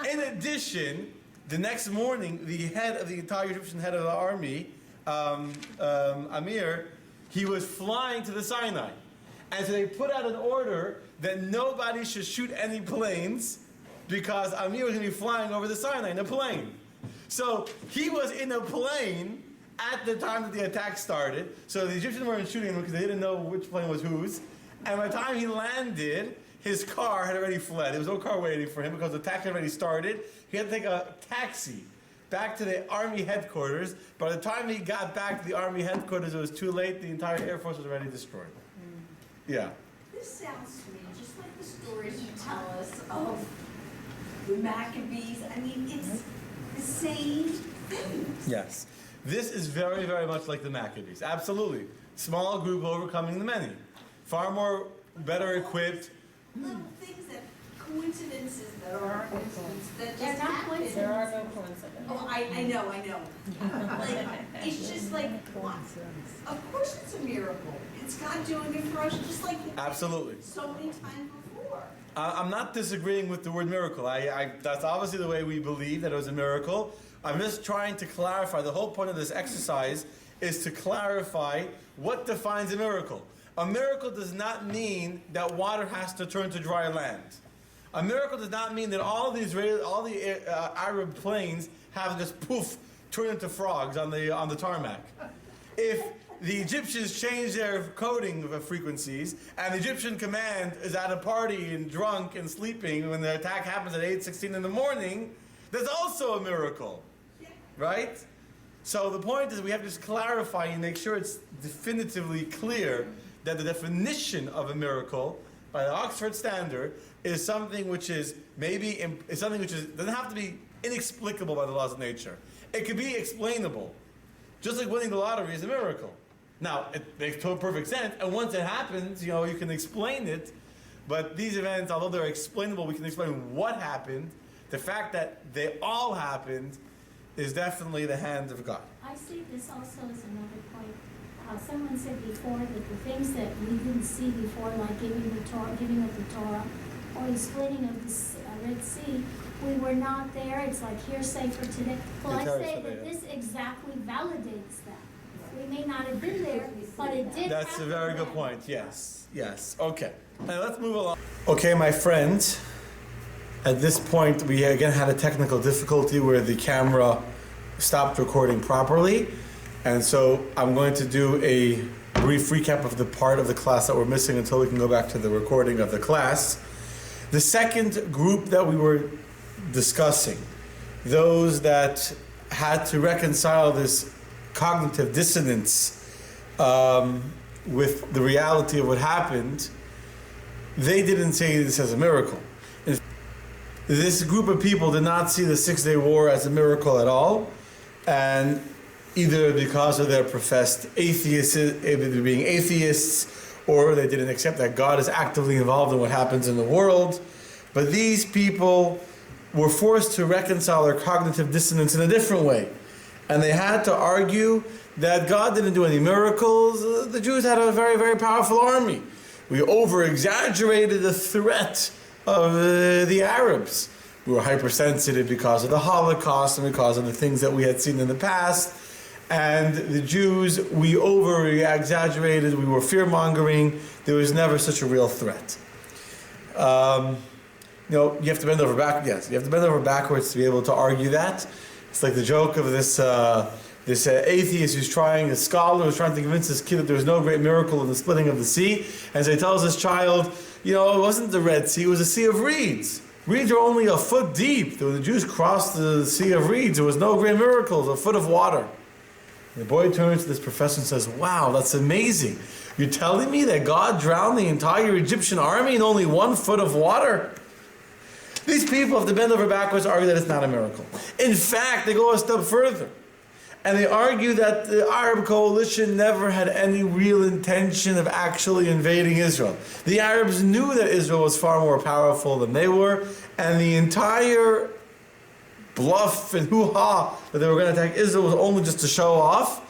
In addition, the next morning, the head of the entire Egyptian head of the army, Amir, he was flying to the Sinai. And so they put out an order that nobody should shoot any planes because Amir was going to be flying over the Sinai in a plane. So he was in a plane at the time that the attack started. So the Egyptians weren't shooting him because they didn't know which plane was whose. And by the time he landed, his car had already fled. There was no car waiting for him because the attack had already started. He had to take a taxi back to the Army headquarters. By the time he got back to the Army headquarters, it was too late. The entire Air Force was already destroyed. Yeah. This sounds to me just like the stories you tell us of the Maccabees. I mean, it's the same thing. Yes. This is very, very much like the Maccabees. Absolutely. Small group overcoming the many. Far more better equipped. Little things that coincidences that are coincidences that just happen. There are no coincidences. Oh, I know. Like, it's just like, what? Of course it's a miracle. It's God doing it for us just like Absolutely. So many times before. I'm not disagreeing with the word miracle. That's obviously the way we believe that it was a miracle. I'm just trying to clarify. The whole point of this exercise is to clarify what defines a miracle. A miracle does not mean that water has to turn to dry land. A miracle does not mean that all the Arab planes have just poof turned into frogs on the tarmac. If the Egyptians change their coding of frequencies, and the Egyptian command is at a party and drunk and sleeping when the attack happens at 8:16 in the morning, there's also a miracle, right? So the point is we have to just clarify and make sure it's definitively clear that the definition of a miracle by the Oxford Standard is something which is doesn't have to be inexplicable by the laws of nature. It could be explainable. Just like winning the lottery is a miracle. Now, it makes total perfect sense, and once it happens, you can explain it, but these events, although they're explainable, we can explain what happened. The fact that they all happened is definitely the hand of God. I see this also as another point. Someone said before that the things that we didn't see before, like giving of the Torah, or the splitting of the Red Sea, we were not there. It's like hearsay for today. Well, I say that this exactly validates that. We may not have been there, but it did. That's a very good point. Yes. Okay. Now let's move along. Okay, my friends. At this point, we again had a technical difficulty where the camera stopped recording properly. And so I'm going to do a brief recap of the part of the class that we're missing until we can go back to the recording of the class. The second group that we were discussing, those that had to reconcile this cognitive dissonance with the reality of what happened, they didn't say this as a miracle. This group of people did not see the 6-day war as a miracle at all, and either because of their professed being atheists, or they didn't accept that God is actively involved in what happens in the world. But these people were forced to reconcile their cognitive dissonance in a different way. And they had to argue that God didn't do any miracles. The Jews had a very, very powerful army. We over-exaggerated the threat of the Arabs. We were hypersensitive because of the Holocaust and because of the things that we had seen in the past. And the Jews, we over-exaggerated, we were fear-mongering. There was never such a real threat. You have to bend over backwards. Yes, you have to bend over backwards to be able to argue that. It's like the joke of this atheist a scholar who's trying to convince his kid that there was no great miracle in the splitting of the sea. And so he tells his child, it wasn't the Red Sea, it was a sea of reeds. Reeds are only a foot deep. When the Jews crossed the Sea of Reeds, there was no great miracles, a foot of water. And the boy turns to this professor and says, wow, that's amazing. You're telling me that God drowned the entire Egyptian army in only 1 foot of water? These people have to bend over backwards to argue that it's not a miracle. In fact, they go a step further. And they argue that the Arab coalition never had any real intention of actually invading Israel. The Arabs knew that Israel was far more powerful than they were, and the entire bluff and hoo-ha that they were going to attack Israel was only just to show off.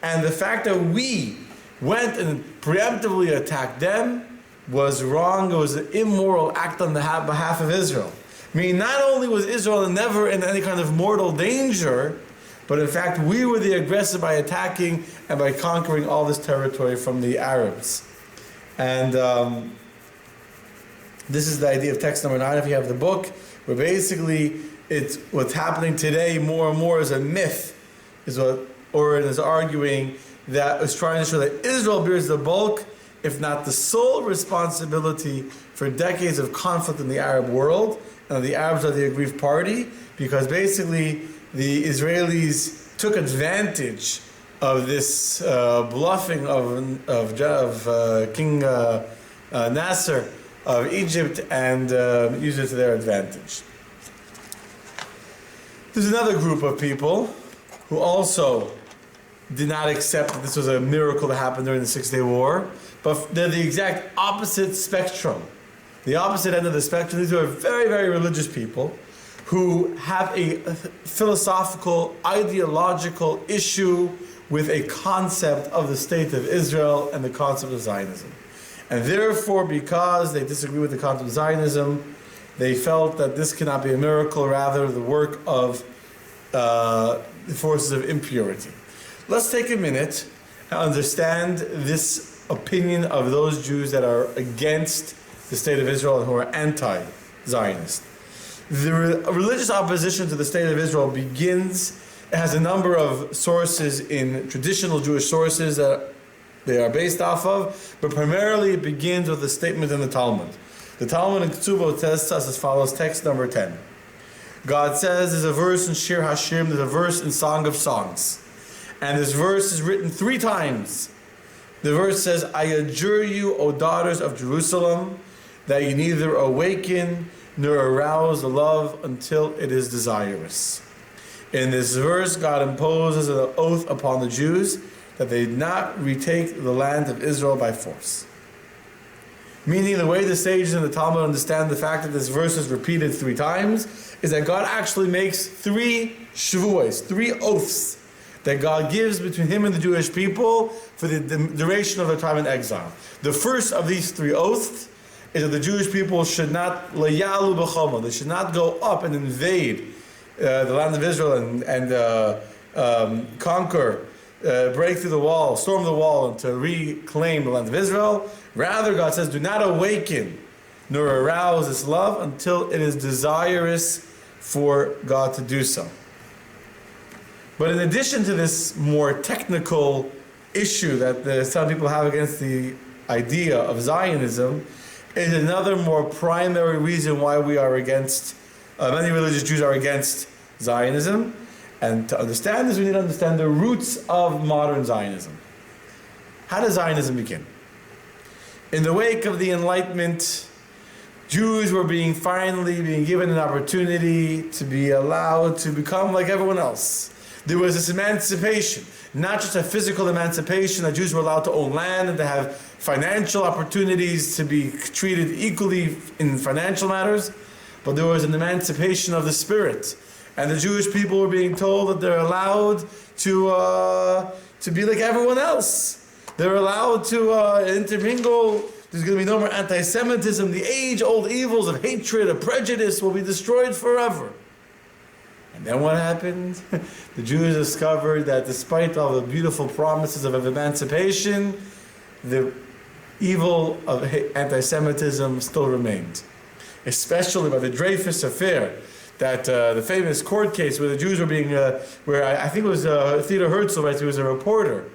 And the fact that we went and preemptively attacked them was wrong. It was an immoral act on the behalf of Israel. Meaning not only was Israel never in any kind of mortal danger, but in fact we were the aggressor by attacking and by conquering all this territory from the Arabs. And this is the idea of text number 9 if you have the book, where basically it's what's happening today more and more is a myth, is what Oren is arguing, that is trying to show that Israel bears the bulk, if not the sole responsibility for decades of conflict in the Arab world, and the Arabs are the aggrieved party, because basically the Israelis took advantage of this bluffing of King Nasser of Egypt and used it to their advantage. There's another group of people who also did not accept that this was a miracle that happened during the 6-day war, but they're the exact opposite spectrum. The opposite end of the spectrum, these are very, very religious people who have a philosophical, ideological issue with a concept of the state of Israel and the concept of Zionism. And therefore, because they disagree with the concept of Zionism, they felt that this cannot be a miracle, rather the work of the forces of impurity. Let's take a minute and understand this opinion of those Jews that are against the state of Israel and who are Zionist. The religious opposition to the state of Israel begins, it has a number of sources in traditional Jewish sources that they are based off of, but primarily it begins with a statement in the Talmud. The Talmud in Ketubot tells us as follows, text number 10. God says, there's a verse in Shir Hashirim, there's a verse in Song of Songs. And this verse is written 3 times. The verse says, I adjure you, O daughters of Jerusalem, that you neither awaken nor arouse the love until it is desirous. In this verse, God imposes an oath upon the Jews that they did not retake the land of Israel by force. Meaning, the way the sages in the Talmud understand the fact that this verse is repeated 3 times is that God actually makes 3 shvuos, 3 oaths that God gives between him and the Jewish people for the duration of their time in exile. The first of these 3 oaths is that the Jewish people should not layalu b'choma, they should not go up and invade the land of Israel and conquer, break through the wall, storm the wall, and to reclaim the land of Israel. Rather, God says, do not awaken nor arouse this love until it is desirous for God to do so. But in addition to this more technical issue that some people have against the idea of Zionism, is another more primary reason why we are against, many religious Jews are against Zionism. And to understand this, we need to understand the roots of modern Zionism. How does Zionism begin? In the wake of the Enlightenment, Jews were finally being given an opportunity to be allowed to become like everyone else. There was this emancipation, not just a physical emancipation, that Jews were allowed to own land and to have financial opportunities to be treated equally in financial matters, but there was an emancipation of the spirit. And the Jewish people were being told that they're allowed to be like everyone else. They're allowed to intermingle. There's going to be no more anti-Semitism. The age-old evils of hatred, of prejudice will be destroyed forever. And then what happened? The Jews discovered that despite all the beautiful promises of emancipation, the evil of anti-Semitism still remained. Especially by the Dreyfus Affair, that the famous court case where the Jews were being, where I think it was Theodor Herzl, right? He was a reporter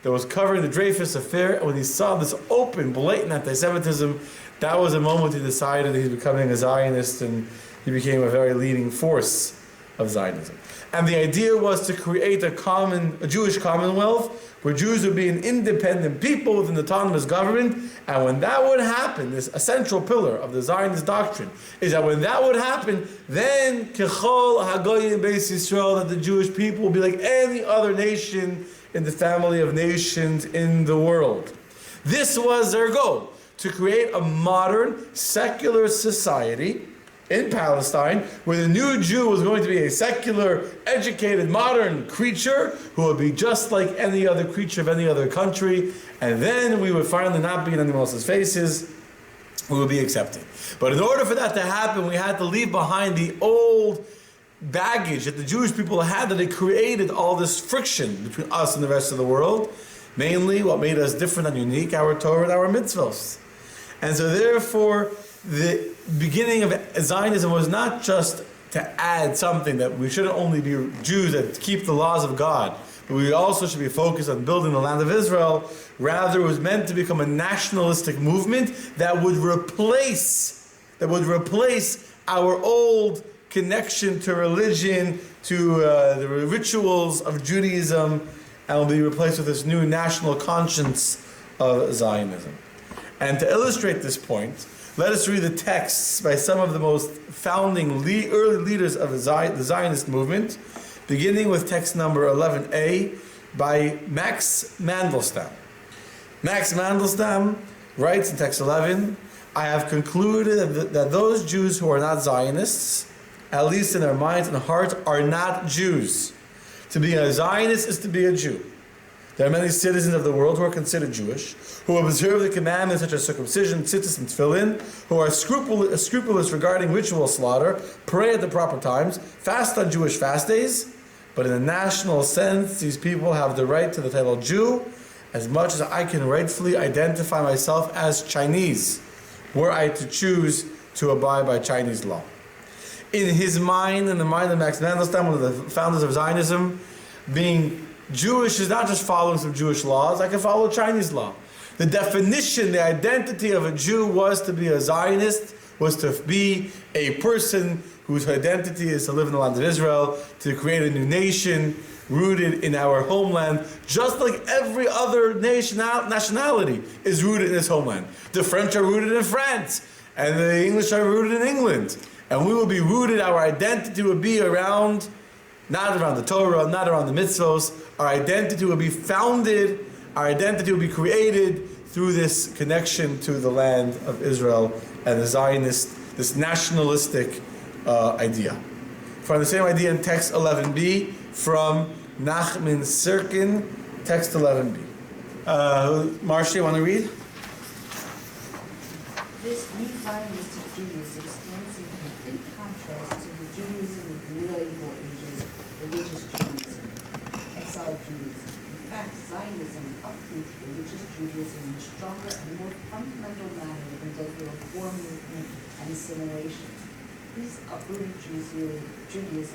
that was covering the Dreyfus Affair, and when he saw this open, blatant anti-Semitism, that was the moment he decided he's becoming a Zionist, and he became a very leading force of Zionism. And the idea was to create a Jewish commonwealth where Jews would be an independent people with an autonomous government. And when that would happen, this essential pillar of the Zionist doctrine is that when that would happen, then Kechol Hagoyim Beis Yisrael, that the Jewish people will be like any other nation in the family of nations in the world. This was their goal, to create a modern, secular society in Palestine, where the new Jew was going to be a secular, educated, modern creature who would be just like any other creature of any other country, and then we would finally not be in anyone else's faces, we would be accepted. But in order for that to happen, we had to leave behind the old baggage that the Jewish people had, that it created all this friction between us and the rest of the world. Mainly, what made us different and unique, our Torah and our mitzvahs. And so therefore, the beginning of Zionism was not just to add something that we shouldn't only be Jews that keep the laws of God, but we also should be focused on building the land of Israel. Rather, it was meant to become a nationalistic movement that would replace our old connection to religion, to the rituals of Judaism, and will be replaced with this new national conscience of Zionism. And to illustrate this point, let us read the texts by some of the most founding early leaders of the Zionist movement, beginning with text number 11a by Max Mandelstam. Max Mandelstam writes in text 11, I have concluded that those Jews who are not Zionists, at least in their minds and hearts, are not Jews. To be a Zionist is to be a Jew. There are many citizens of the world who are considered Jewish, who observe the commandments such as circumcision, tzitzis, and tefillin, who are scrupulous regarding ritual slaughter, pray at the proper times, fast on Jewish fast days. But in a national sense, these people have the right to the title Jew, as much as I can rightfully identify myself as Chinese, were I to choose to abide by Chinese law. In his mind, in the mind of Max Mandelstam, one of the founders of Zionism, being Jewish is not just following some Jewish laws, I can follow Chinese law. The definition, the identity of a Jew was to be a Zionist, was to be a person whose identity is to live in the land of Israel, to create a new nation rooted in our homeland, just like every other nationality is rooted in its homeland. The French are rooted in France, and the English are rooted in England. And we will be rooted, our identity will be around, not around the Torah, not around the mitzvos. Our identity will be founded, our identity will be created through this connection to the land of Israel and the Zionist, this nationalistic idea. From the same idea in text 11b from Nachman Sirkin, text 11b. Marcia, you want to read? This new Zionistic Judaism stands in complete contrast to the Judaism of the medieval ages, religious Judaism, exiled Judaism. In fact, Zionism uproots religious Judaism in a stronger and more fundamental manner than does the reform movement and assimilation. This uprooted Judaism is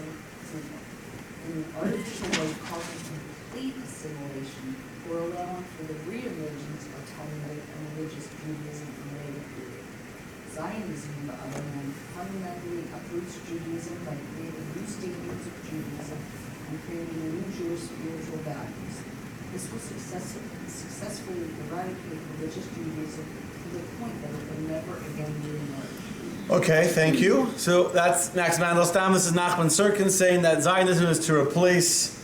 in an artificial way causing complete assimilation or allowing for the re-emergence of Talmudic and religious Judaism in the later period. Zionism, on the other hand, fundamentally uproots Judaism by creating new standards of Judaism and creating new Jewish spiritual values. This will successfully eradicate religious Judaism to the point that it will never again re-emerge. Okay, thank you. So that's Max Mandelstam. This is Nachman Sirkin saying that Zionism is to replace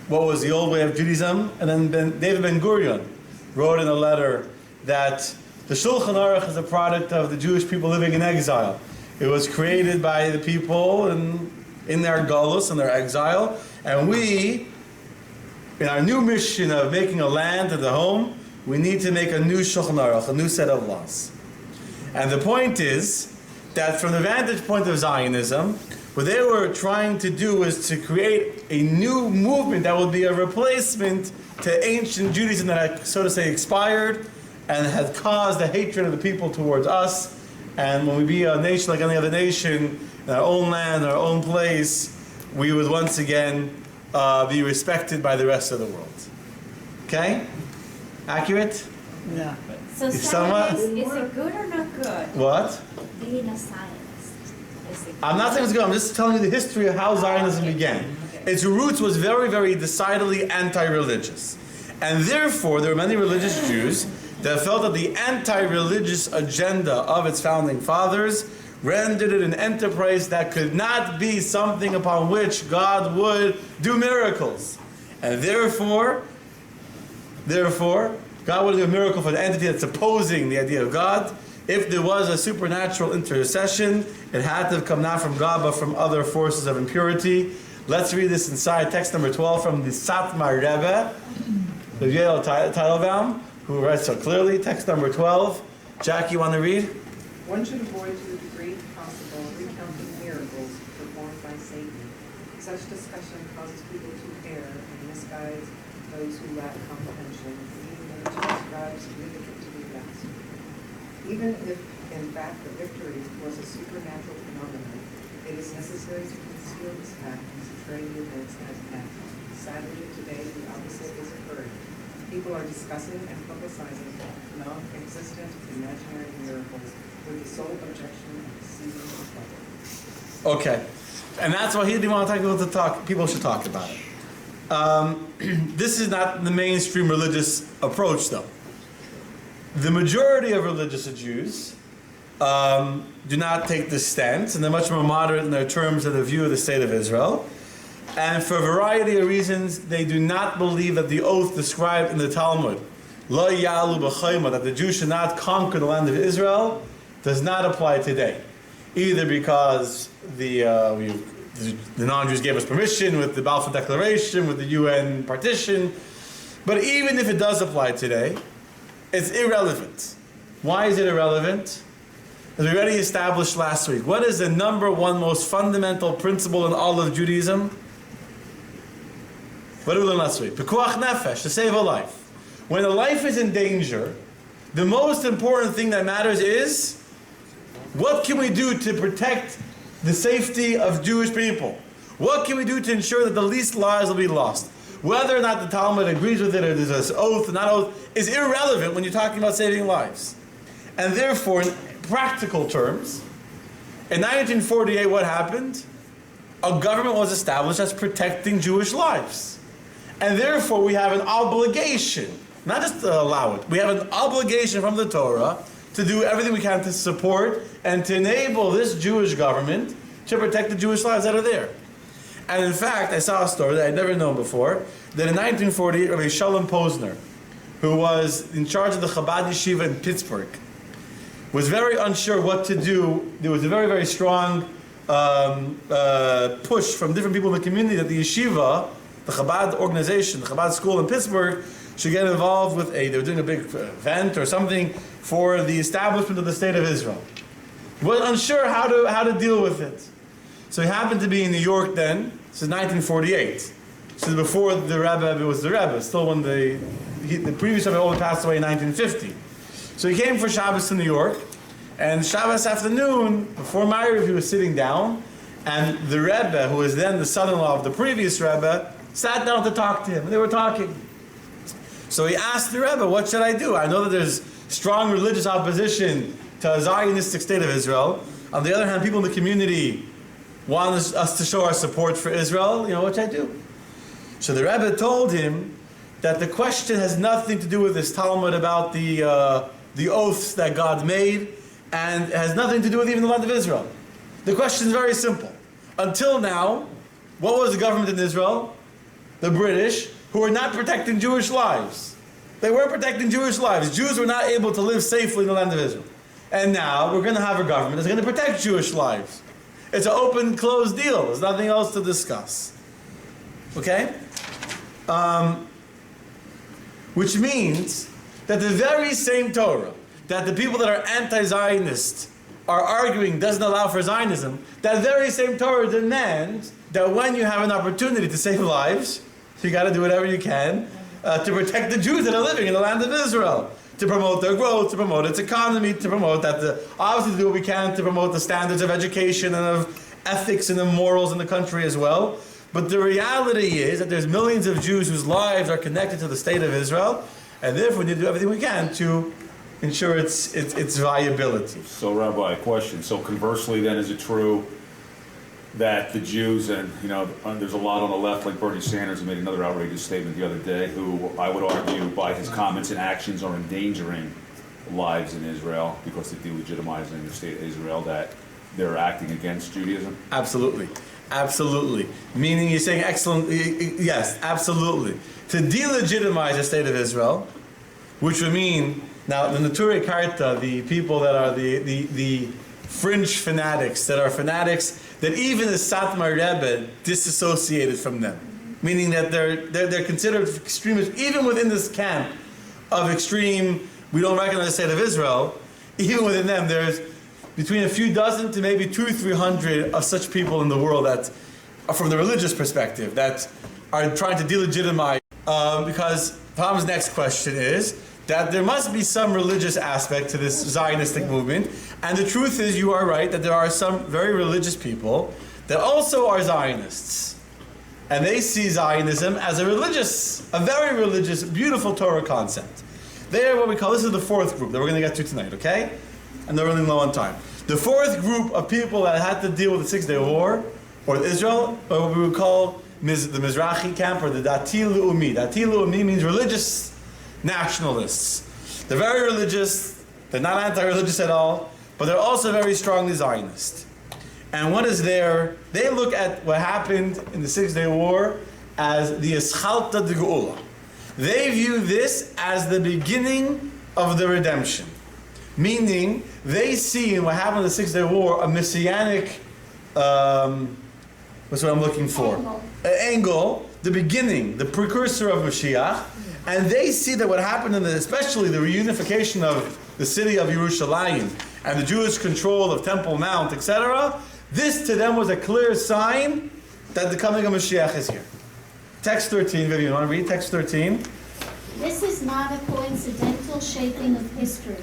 what was the old way of Judaism. And then David Ben-Gurion wrote in a letter that the Shulchan Aruch is a product of the Jewish people living in exile. It was created by the people in their galus, in their exile. And we, in our new mission of making a land and a home, we need to make a new Shulchan Aruch, a new set of laws. And the point is that from the vantage point of Zionism, what they were trying to do is to create a new movement that would be a replacement to ancient Judaism that had, so to say, expired and had caused the hatred of the people towards us. And when we be a nation like any other nation, in our own land, our own place, we would once again be respected by the rest of the world. Okay? Accurate? Yeah. So It's Zionist, is it good or not good? What? Being a Zionist. Is it I'm not saying it's good. I'm just telling you the history of how Zionism began. Its roots was very, very decidedly anti-religious. And therefore, there were many religious Jews that felt that the anti-religious agenda of its founding fathers rendered it an enterprise that could not be something upon which God would do miracles. And therefore, God would do a miracle for the entity that's opposing the idea of God. If there was a supernatural intercession, it had to have come not from God, but from other forces of impurity. Let's read this inside text number 12 from the Satmar Rebbe, the Yale Teitelbaum, who writes so clearly. Text number 12. Jackie, you want to read? One should avoid to the degree possible recounting miracles performed by Satan. Such discussion causes people to err and misguides those who lack comprehension, leading them to ascribe significance to the events. Even if, in fact, the victory was a supernatural phenomenon, it is necessary to conceal this fact and portray the events as natural. Sadly, today the opposite is occurring. People are discussing and publicizing non-existent imaginary miracles with the sole objection of deceiving the public. Okay. And that's why he didn't want to talk. People should talk about it. This is not the mainstream religious approach, though. The majority of religious Jews do not take this stance, and they're much more moderate in their terms of the view of the state of Israel. And for a variety of reasons, they do not believe that the oath described in the Talmud, Lo Yalu B'Chayma, that the Jews should not conquer the land of Israel, does not apply today. Either because the non-Jews gave us permission with the Balfour Declaration, with the UN partition, but even if it does apply today, it's irrelevant. Why is it irrelevant? As we already established last week, what is the number one most fundamental principle in all of Judaism? What did we learn last week? Pekuach nefesh, to save a life. When a life is in danger, the most important thing that matters is What can we do to protect the safety of Jewish people? What can we do to ensure that the least lives will be lost? Whether or not the Talmud agrees with it or there's an oath or not oath is irrelevant when you're talking about saving lives. And therefore, in practical terms, in 1948, what happened? A government was established that's protecting Jewish lives. And therefore, we have an obligation, not just to allow it, we have an obligation from the Torah to do everything we can to support and to enable this Jewish government to protect the Jewish lives that are there. And in fact, I saw a story that I'd never known before, that in 1948, Rabbi Shalom Posner, who was in charge of the Chabad Yeshiva in Pittsburgh, was very unsure what to do. There was a very, very strong push from different people in the community that the yeshiva, the Chabad organization, the Chabad school in Pittsburgh, should get involved with they were doing a big event or something for the establishment of the state of Israel. He wasn't unsure how to deal with it. So he happened to be in New York then. This is 1948. So before the Rebbe was the Rebbe, still when the previous Rebbe only passed away in 1950. So he came for Shabbos to New York, and Shabbos afternoon, before Ma'ariv, he was sitting down, and the Rebbe, who was then the son-in-law of the previous Rebbe, sat down to talk to him, and they were talking. So he asked the Rebbe, what should I do? I know that there's strong religious opposition to a Zionistic state of Israel. On the other hand, people in the community want us to show our support for Israel. What should I do? So the Rebbe told him that the question has nothing to do with this Talmud about the oaths that God made, and it has nothing to do with even the land of Israel. The question is very simple. Until now, what was the government in Israel? The British, who were not protecting Jewish lives. They weren't protecting Jewish lives. Jews were not able to live safely in the land of Israel. And now we're going to have a government that's going to protect Jewish lives. It's an open, closed deal. There's nothing else to discuss. Okay? Which means that the very same Torah that the people that are anti-Zionist are arguing doesn't allow for Zionism, that very same Torah demands that when you have an opportunity to save lives, you got to do whatever you can to protect the Jews that are living in the land of Israel, to promote their growth, to promote its economy, to promote obviously to do what we can to promote the standards of education and of ethics and of morals in the country as well. But the reality is that there's millions of Jews whose lives are connected to the state of Israel, and therefore we need to do everything we can to ensure its viability. So, Rabbi, question. So conversely then, is it true that the Jews, and there's a lot on the left, like Bernie Sanders, who made another outrageous statement the other day, who I would argue by his comments and actions are endangering lives in Israel because they're delegitimizing the state of Israel, that they're acting against Judaism? Absolutely. Absolutely. Meaning you're saying excellent, yes, absolutely. To delegitimize the state of Israel, which would mean, now the Neturei Karta, the people that are the fringe fanatics, that are fanatics that even the Satmar Rebbe disassociated from them. Meaning that they're considered extremists, even within this camp of extreme, we don't recognize the state of Israel, even within them there's between a few dozen to maybe 200-300 of such people in the world that are from the religious perspective, that are trying to delegitimize. Because Tom's next question is that there must be some religious aspect to this Zionistic movement. And the truth is, you are right, that there are some very religious people that also are Zionists. And they see Zionism as a very religious, beautiful Torah concept. They are what we call, this is the fourth group that we're going to get to tonight, okay? And they're running low on time. The fourth group of people that had to deal with the Six-Day War, or Israel, or what we would call the Mizrahi camp, or the Dati Le'umi. Dati Le'umi means religious nationalists. They're very religious, they're not anti-religious at all, but they're also very strongly Zionist. And what is there? They look at what happened in the Six-Day War as the Eschalta de Geula. They view this as the beginning of the redemption. Meaning, they see in what happened in the Six-Day War a messianic, what's what I'm looking for? Angle, the beginning, the precursor of Mashiach. And they see that what happened especially the reunification of the city of Yerushalayim and the Jewish control of Temple Mount, etc., this to them was a clear sign that the coming of Mashiach is here. Text 13, Vivian, you want to read text 13? This is not a coincidental shaping of history.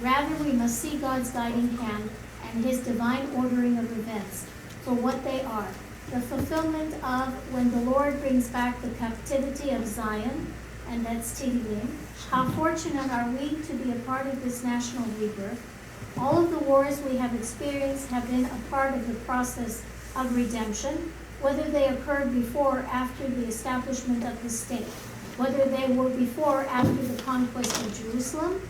Rather, we must see God's guiding hand and and his divine ordering of events for what they are. The fulfillment of when the Lord brings back the captivity of Zion, and that's Tehillim. How fortunate are we to be a part of this national rebirth. All of the wars we have experienced have been a part of the process of redemption, whether they occurred before or after the establishment of the state, whether they were before or after the conquest of Jerusalem.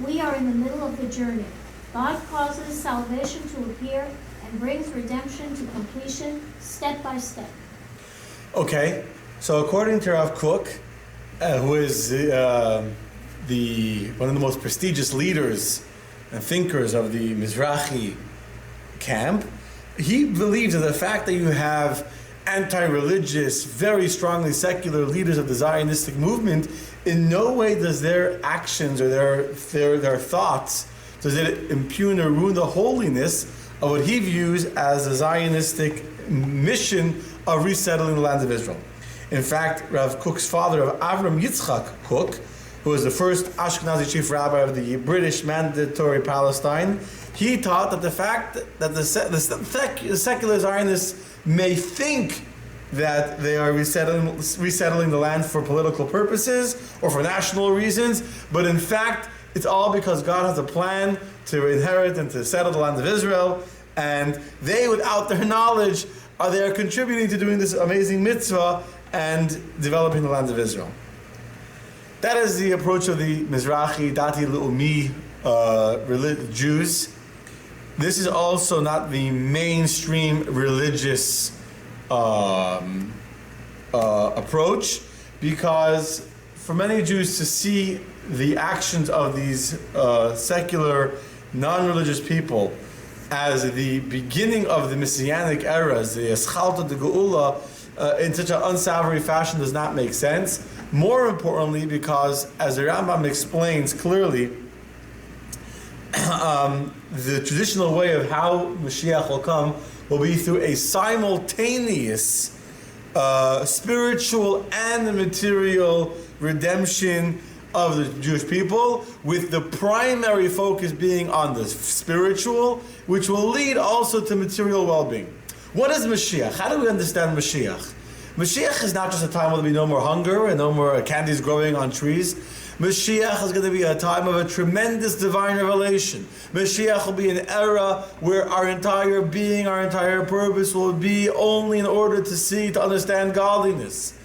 We are in the middle of the journey. God causes salvation to appear and brings redemption to completion step by step. Okay, so according to Rav Kook, who is one of the most prestigious leaders and thinkers of the Mizrahi camp, he believes that the fact that you have anti-religious, very strongly secular leaders of the Zionistic movement, in no way does their actions or their thoughts, does it impugn or ruin the holiness of what he views as a Zionistic mission of resettling the land of Israel. In fact, Rav Kook's father, of Avram Yitzchak Kook, who was the first Ashkenazi chief rabbi of the British Mandatory Palestine, he taught that the fact that the secular Zionists may think that they are resettling the land for political purposes or for national reasons, but in fact, it's all because God has a plan to inherit and to settle the land of Israel, and they, without their knowledge, they are contributing to doing this amazing mitzvah and developing the land of Israel. That is the approach of the Mizrahi, Dati Le'umi Jews. This is also not the mainstream religious approach, because for many Jews to see the actions of these secular, non-religious people as the beginning of the Messianic era, as the Eschalta de Geula, in such an unsavory fashion does not make sense. More importantly, because as the Rambam explains clearly, the traditional way of how Mashiach will come will be through a simultaneous spiritual and material redemption of the Jewish people, with the primary focus being on the spiritual, which will lead also to material well-being. What is Mashiach? How do we understand Mashiach? Mashiach is not just a time where there will be no more hunger and no more candies growing on trees. Mashiach is going to be a time of a tremendous divine revelation. Mashiach will be an era where our entire being, our entire purpose will be only in order to see, to understand godliness.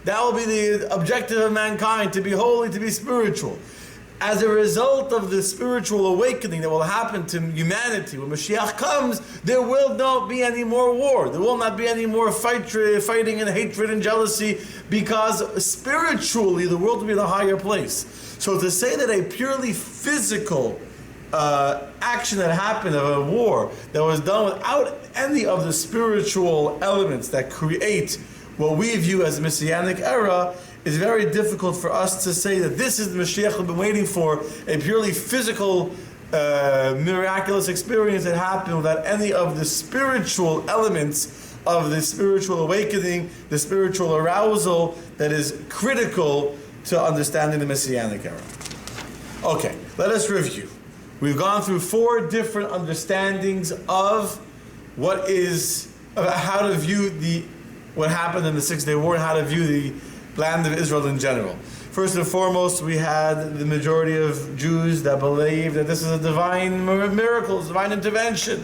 That will be the objective of mankind, to be holy, to be spiritual. As a result of the spiritual awakening that will happen to humanity, when Mashiach comes, there will not be any more war. There will not be any more fighting and hatred and jealousy, because spiritually the world will be in a higher place. So to say that a purely physical action that happened of a war that was done without any of the spiritual elements that create what we view as the Messianic era, is very difficult for us to say that this is the Mashiach we've been waiting for, a purely physical, miraculous experience that happened without any of the spiritual elements of the spiritual awakening, the spiritual arousal that is critical to understanding the Messianic era. Okay, let us review. We've gone through 4 different understandings of what is, how to view what happened in the 6-day war and how to view the land of Israel in general. First and foremost, we had the majority of Jews that believe that this is a divine miracle, divine intervention.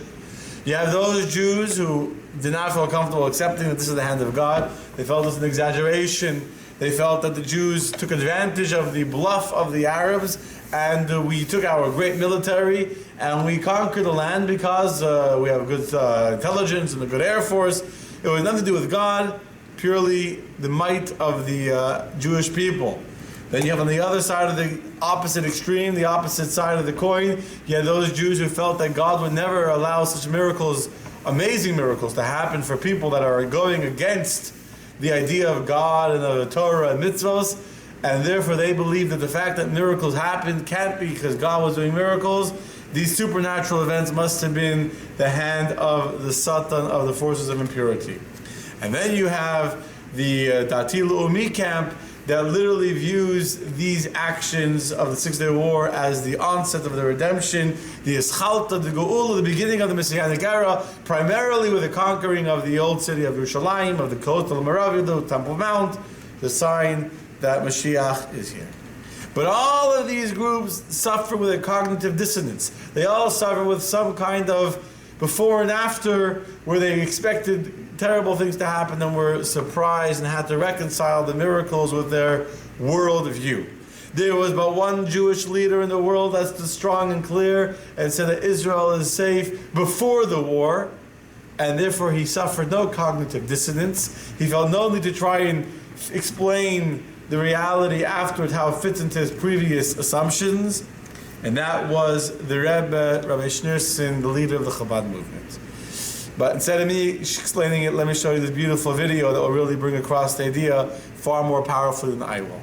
You have those Jews who did not feel comfortable accepting that this is the hand of God. They felt it's an exaggeration. They felt that the Jews took advantage of the bluff of the Arabs, and we took our great military and we conquered the land because we have good intelligence and a good air force. It was nothing to do with God, purely the might of the Jewish people. Then you have on the other side of the opposite extreme, the opposite side of the coin, you have those Jews who felt that God would never allow such miracles, amazing miracles, to happen for people that are going against the idea of God and of the Torah and mitzvos, and therefore they believe that the fact that miracles happened can't be because God was doing miracles. These supernatural events must have been the hand of the Satan, of the forces of impurity. And then you have the Dati Le'umi camp that literally views these actions of the Six-Day War as the onset of the redemption, the Eschalta, the Geula, the beginning of the Messianic era, primarily with the conquering of the old city of Yerushalayim, of the Kotel Marav, the Temple Mount, the sign that Mashiach is here. But all of these groups suffer with a cognitive dissonance. They all suffer with some kind of before and after, where they expected terrible things to happen and were surprised and had to reconcile the miracles with their world view. There was but one Jewish leader in the world that stood strong and clear and said that Israel is safe before the war, and therefore he suffered no cognitive dissonance. He felt no need to try and explain the reality afterward, how it fits into his previous assumptions. And that was the Rebbe, Rabbi Schneerson, the leader of the Chabad movement. But instead of me explaining it, let me show you this beautiful video that will really bring across the idea far more powerfully than I will.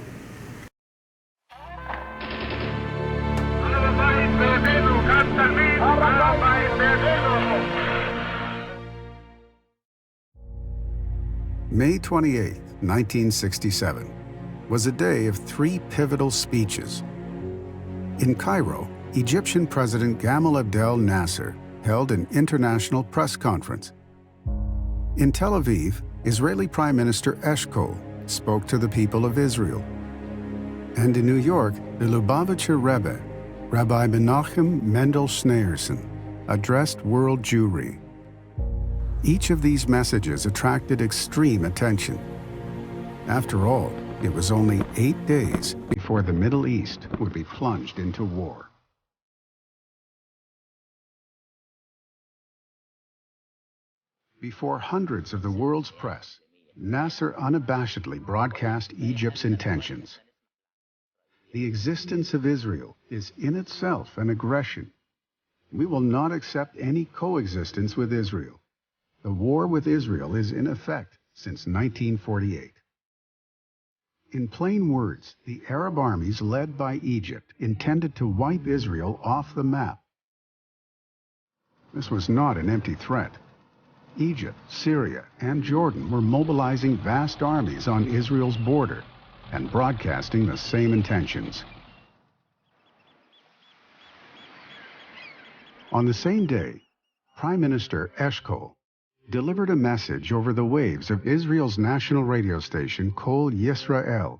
May 28, 1967, was a day of three pivotal speeches. In Cairo, Egyptian President Gamal Abdel Nasser held an international press conference. In Tel Aviv, Israeli Prime Minister Eshkol spoke to the people of Israel. And in New York, the Lubavitcher Rebbe, Rabbi Menachem Mendel Schneerson, addressed world Jewry. Each of these messages attracted extreme attention. After all, it was only 8 days before the Middle East would be plunged into war. Before hundreds of the world's press, Nasser unabashedly broadcast Egypt's intentions. The existence of Israel is in itself an aggression. We will not accept any coexistence with Israel. The war with Israel is in effect since 1948. In plain words, the Arab armies led by Egypt intended to wipe Israel off the map. This was not an empty threat. Egypt, Syria, and Jordan were mobilizing vast armies on Israel's border and broadcasting the same intentions. On the same day, Prime Minister Eshkol delivered a message over the waves of Israel's national radio station, Kol Yisrael.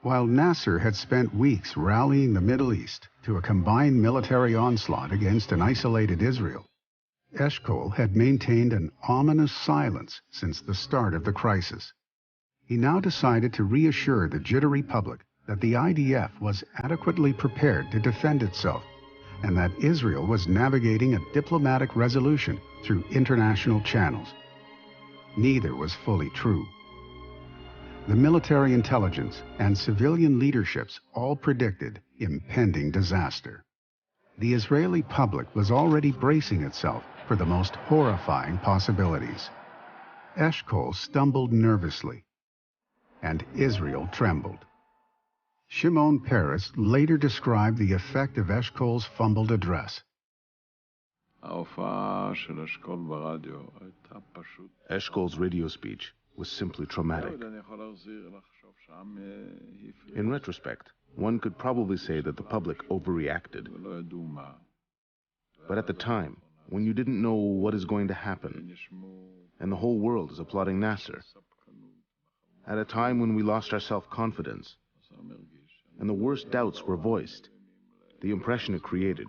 While Nasser had spent weeks rallying the Middle East to a combined military onslaught against an isolated Israel, Eshkol had maintained an ominous silence since the start of the crisis. He now decided to reassure the jittery public that the IDF was adequately prepared to defend itself, and that Israel was navigating a diplomatic resolution through international channels. Neither was fully true. The military intelligence and civilian leaderships all predicted impending disaster. The Israeli public was already bracing itself for the most horrifying possibilities. Eshkol stumbled nervously, and Israel trembled. Shimon Peres later described the effect of Eshkol's fumbled address. Eshkol's radio speech was simply traumatic. In retrospect, one could probably say that the public overreacted. But at the time, when you didn't know what is going to happen, and the whole world is applauding Nasser, at a time when we lost our self-confidence, and the worst doubts were voiced, the impression it created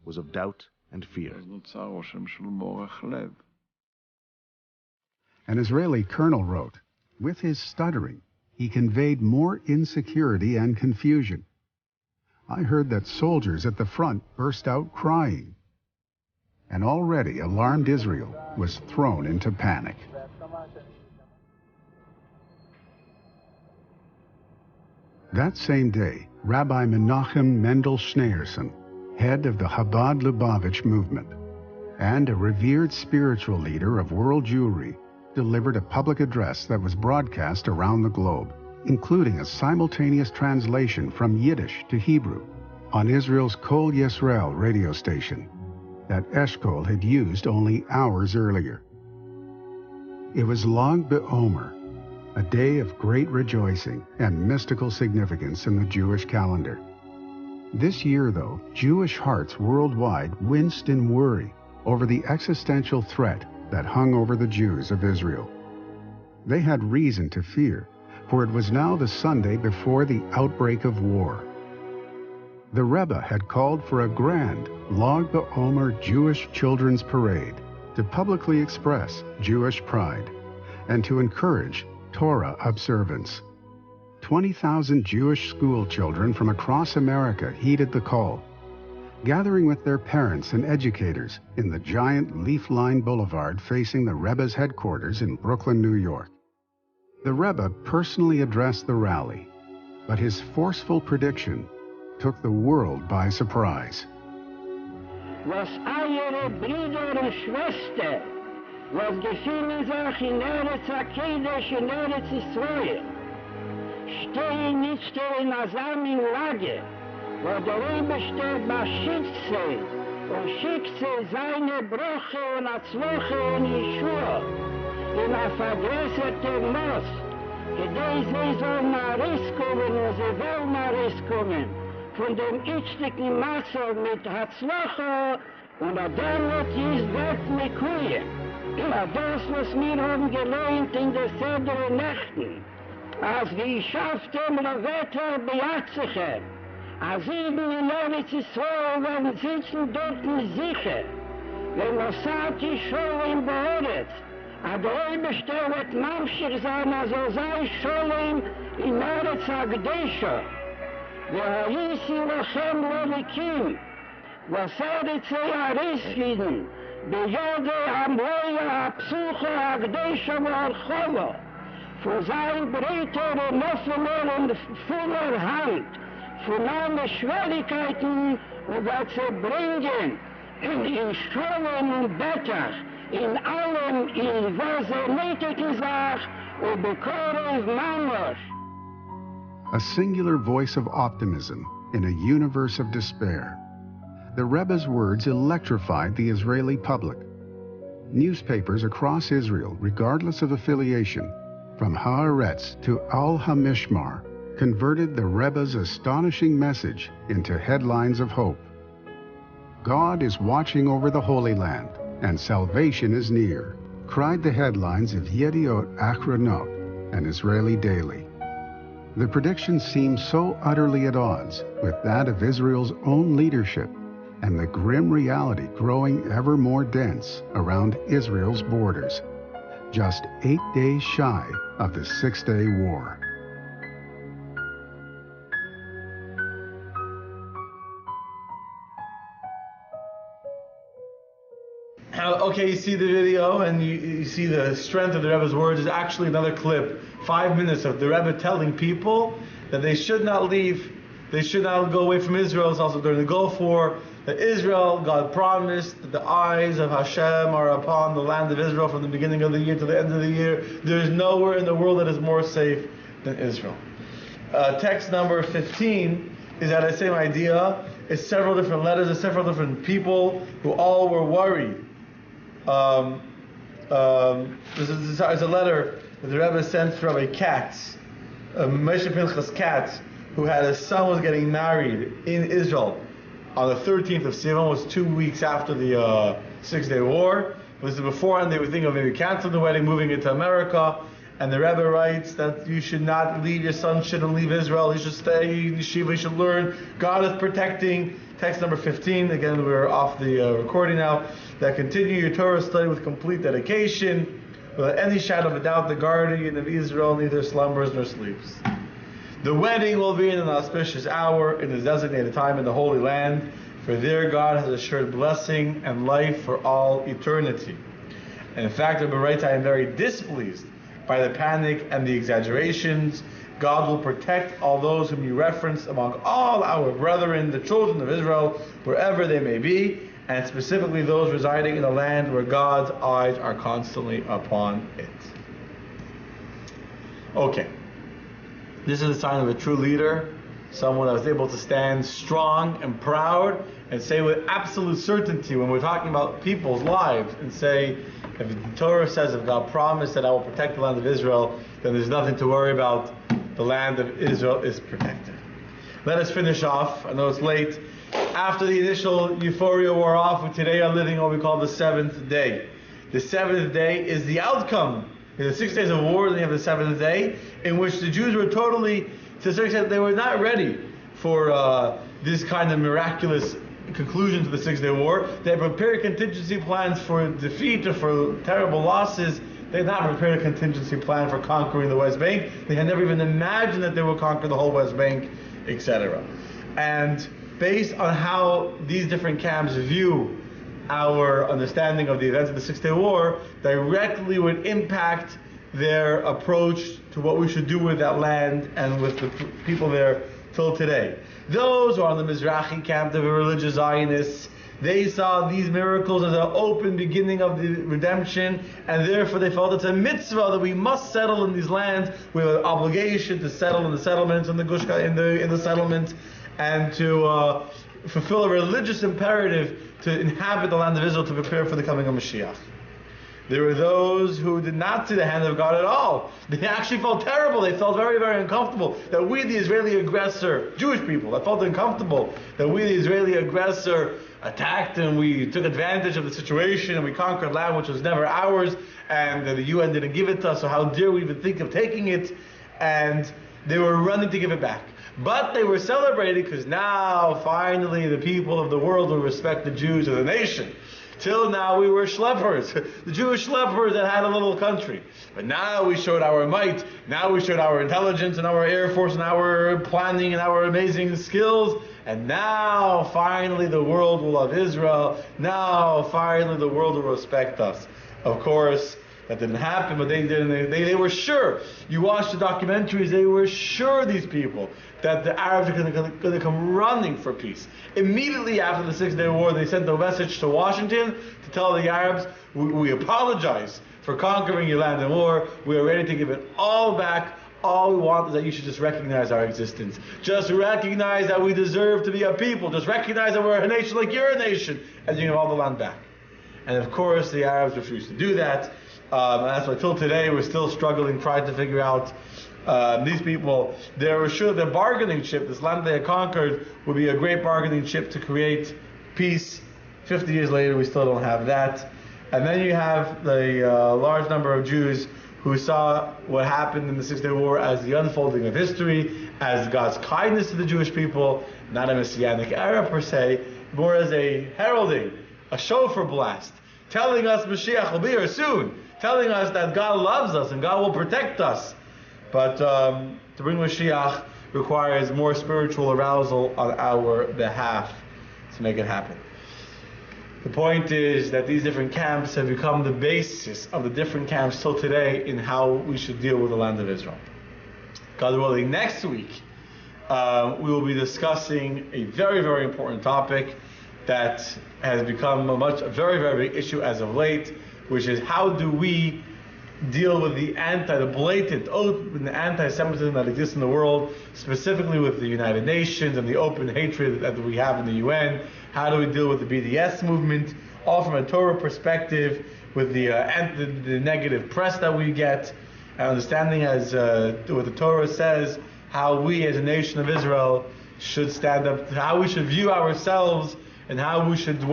was of doubt and fear. An Israeli colonel wrote, "With his stuttering, he conveyed more insecurity and confusion. I heard that soldiers at the front burst out crying." And already alarmed Israel was thrown into panic. That same day, Rabbi Menachem Mendel Schneerson, head of the Chabad Lubavitch movement, and a revered spiritual leader of world Jewry, delivered a public address that was broadcast around the globe, including a simultaneous translation from Yiddish to Hebrew on Israel's Kol Yisrael radio station that Eshkol had used only hours earlier. It was Lag BaOmer, a day of great rejoicing and mystical significance in the Jewish calendar. This year, though, Jewish hearts worldwide winced in worry over the existential threat that hung over the Jews of Israel. They had reason to fear, for it was now the Sunday before the outbreak of war. The Rebbe had called for a grand Lag BaOmer Jewish Children's Parade to publicly express Jewish pride and to encourage Torah observance. 20,000 Jewish school children from across America heeded the call, gathering with their parents and educators in the giant leaf-lined boulevard facing the Rebbe's headquarters in Brooklyn, New York. The Rebbe personally addressed the rally, but his forceful prediction took the world by surprise. Was eure Brüder und Schwestern, was gefühlen sich in Eretz Akedesh und Eretz Israel, stehen nicht in einer Lage, wo der Rebbe beschützt sie und schickt sie seine Brüche und Atzloche und Yeshua in ein vergrößerter Moss, gedei sie sollen nach Riss kommen und sie wollen nach Riss kommen, von dem ichtigen Maße mit Atzloche und damit ist das mit Kuye. Das, was wir haben gelernt in den sederen Nächten, als wir schafften, das Wetter bejaht als eben in Eretz Israel werden sitzen dort nicht sicher. Wenn man sagt, ich schaue im Beoret, aber Oberste wird Mamschir sein, also sei Scholem in Eretz Agdesha. והאיסי לכם לליקים, וסרצי הריסלידן, בידי המויה הפסוכה הקדושה והרחובה, für sein breitere, offener und voller Hand, von allen Schwierigkeiten über zu bringen, in Schulen und Bettach, in allem, in was nötig ist, und bekoren Mamos. A singular voice of optimism in a universe of despair. The Rebbe's words electrified the Israeli public. Newspapers across Israel, regardless of affiliation, from Haaretz to Al HaMishmar, converted the Rebbe's astonishing message into headlines of hope. God is watching over the Holy Land, and salvation is near, cried the headlines of Yediot Achronot, an Israeli daily. The prediction seemed so utterly at odds with that of Israel's own leadership and the grim reality growing ever more dense around Israel's borders, just 8 days shy of the Six-Day War. Okay, you see the video and you see the strength of the Rebbe's words. There's actually another clip, 5 minutes of the Rebbe telling people that they should not leave, they should not go away from Israel. It's also during the Gulf War, that Israel, God promised that the eyes of Hashem are upon the land of Israel from the beginning of the year to the end of the year. There's nowhere in the world that is more safe than Israel. Text number 15 is that the same idea. It's several different letters, it's several different people who all were worried. This is a letter that the Rebbe sent from a Katz, Moshe Pinchas Katz, who had a son was getting married in Israel on the 13th of Sivan, was 2 weeks after the Six-Day War. This is beforehand they were thinking of maybe canceling the wedding, moving it to America. And the Rebbe writes that you should not leave, your son shouldn't leave Israel, he should stay in yeshiva, he should learn. God is protecting. Text number 15, again we're off the recording now, that continue your Torah study with complete dedication, without any shadow of a doubt, the guardian of Israel neither slumbers nor sleeps. The wedding will be in an auspicious hour, in his designated time in the Holy Land, for there God has assured blessing and life for all eternity. And in fact, Rabbi writes, I am very displeased by the panic and the exaggerations. God will protect all those whom you reference among all our brethren, the children of Israel, wherever they may be, and specifically those residing in a land where God's eyes are constantly upon it. Okay. This is a sign of a true leader, someone that was able to stand strong and proud and say with absolute certainty when we're talking about people's lives and say, if the Torah says, if God promised that I will protect the land of Israel, then there's nothing to worry about. The land of Israel is protected. Let us finish off. I know it's late. After the initial euphoria wore off, we today are living what we call the 7th day. The 7th day is the outcome. In the 6 days of war, then you have the 7th day, in which the Jews were totally, to a certain extent, they were not ready for this kind of miraculous conclusion to the 6-day war. They had prepared contingency plans for defeat or for terrible losses. They had not prepared a contingency plan for conquering the West Bank. They had never even imagined that they would conquer the whole West Bank, etc. And based on how these different camps view our understanding of the events of the 6-day war, directly would impact their approach to what we should do with that land and with the people there till today. Those who are on the Mizrahi camp, the religious Zionists, they saw these miracles as an open beginning of the redemption, and therefore they felt it's a mitzvah that we must settle in these lands. We have an obligation to settle in the settlements, in the Gushka, in the settlements, and to fulfill a religious imperative to inhabit the land of Israel to prepare for the coming of Mashiach. There were those who did not see the hand of God at all. They actually felt terrible. They felt very, very uncomfortable that we, the Israeli aggressor, Jewish people, that felt uncomfortable that we, the Israeli aggressor, attacked and we took advantage of the situation and we conquered land which was never ours, and the UN didn't give it to us, so how dare we even think of taking it? And they were running to give it back. But they were celebrating because now, finally, the people of the world will respect the Jews as a nation. Till now we were schleppers, the Jewish schleppers that had a little country. But now we showed our might, now we showed our intelligence and our air force and our planning and our amazing skills. And now finally the world will love Israel. Now finally the world will respect us. Of course, that didn't happen, but they didn't. They were sure. You watch the documentaries, they were sure, these people, that the Arabs are going to come running for peace. Immediately after the 6-day war, they sent a message to Washington to tell the Arabs, we apologize for conquering your land in war. We are ready to give it all back. All we want is that you should just recognize our existence. Just recognize that we deserve to be a people. Just recognize that we're a nation like you're a nation, and you can have all the land back. And of course, the Arabs refused to do that. And that's why till today we're still struggling, trying to figure out these people. They were sure their bargaining chip, this land they had conquered, would be a great bargaining chip to create peace. 50 years later, we still don't have that. And then you have the large number of Jews who saw what happened in the 6-day war as the unfolding of history, as God's kindness to the Jewish people, not a messianic era per se, more as a heralding, a shofar blast, telling us Mashiach will be here soon, telling us that God loves us and God will protect us. But to bring Mashiach requires more spiritual arousal on our behalf to make it happen. The point is that these different camps have become the basis of the different camps till today in how we should deal with the land of Israel. God willing, next week we will be discussing a very, very important topic that has become a very, very big issue as of late, which is how do we deal with the blatant, open anti-Semitism that exists in the world, specifically with the United Nations and the open hatred that we have in the UN. How do we deal with the BDS movement, all from a Torah perspective, with the negative press that we get, and understanding as what the Torah says, how we as a nation of Israel should stand up, how we should view ourselves, and how we should deal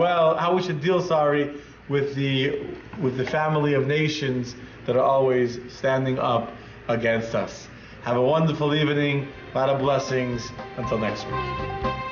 with the family of nations that are always standing up against us. Have a wonderful evening, a lot of blessings. Until next week.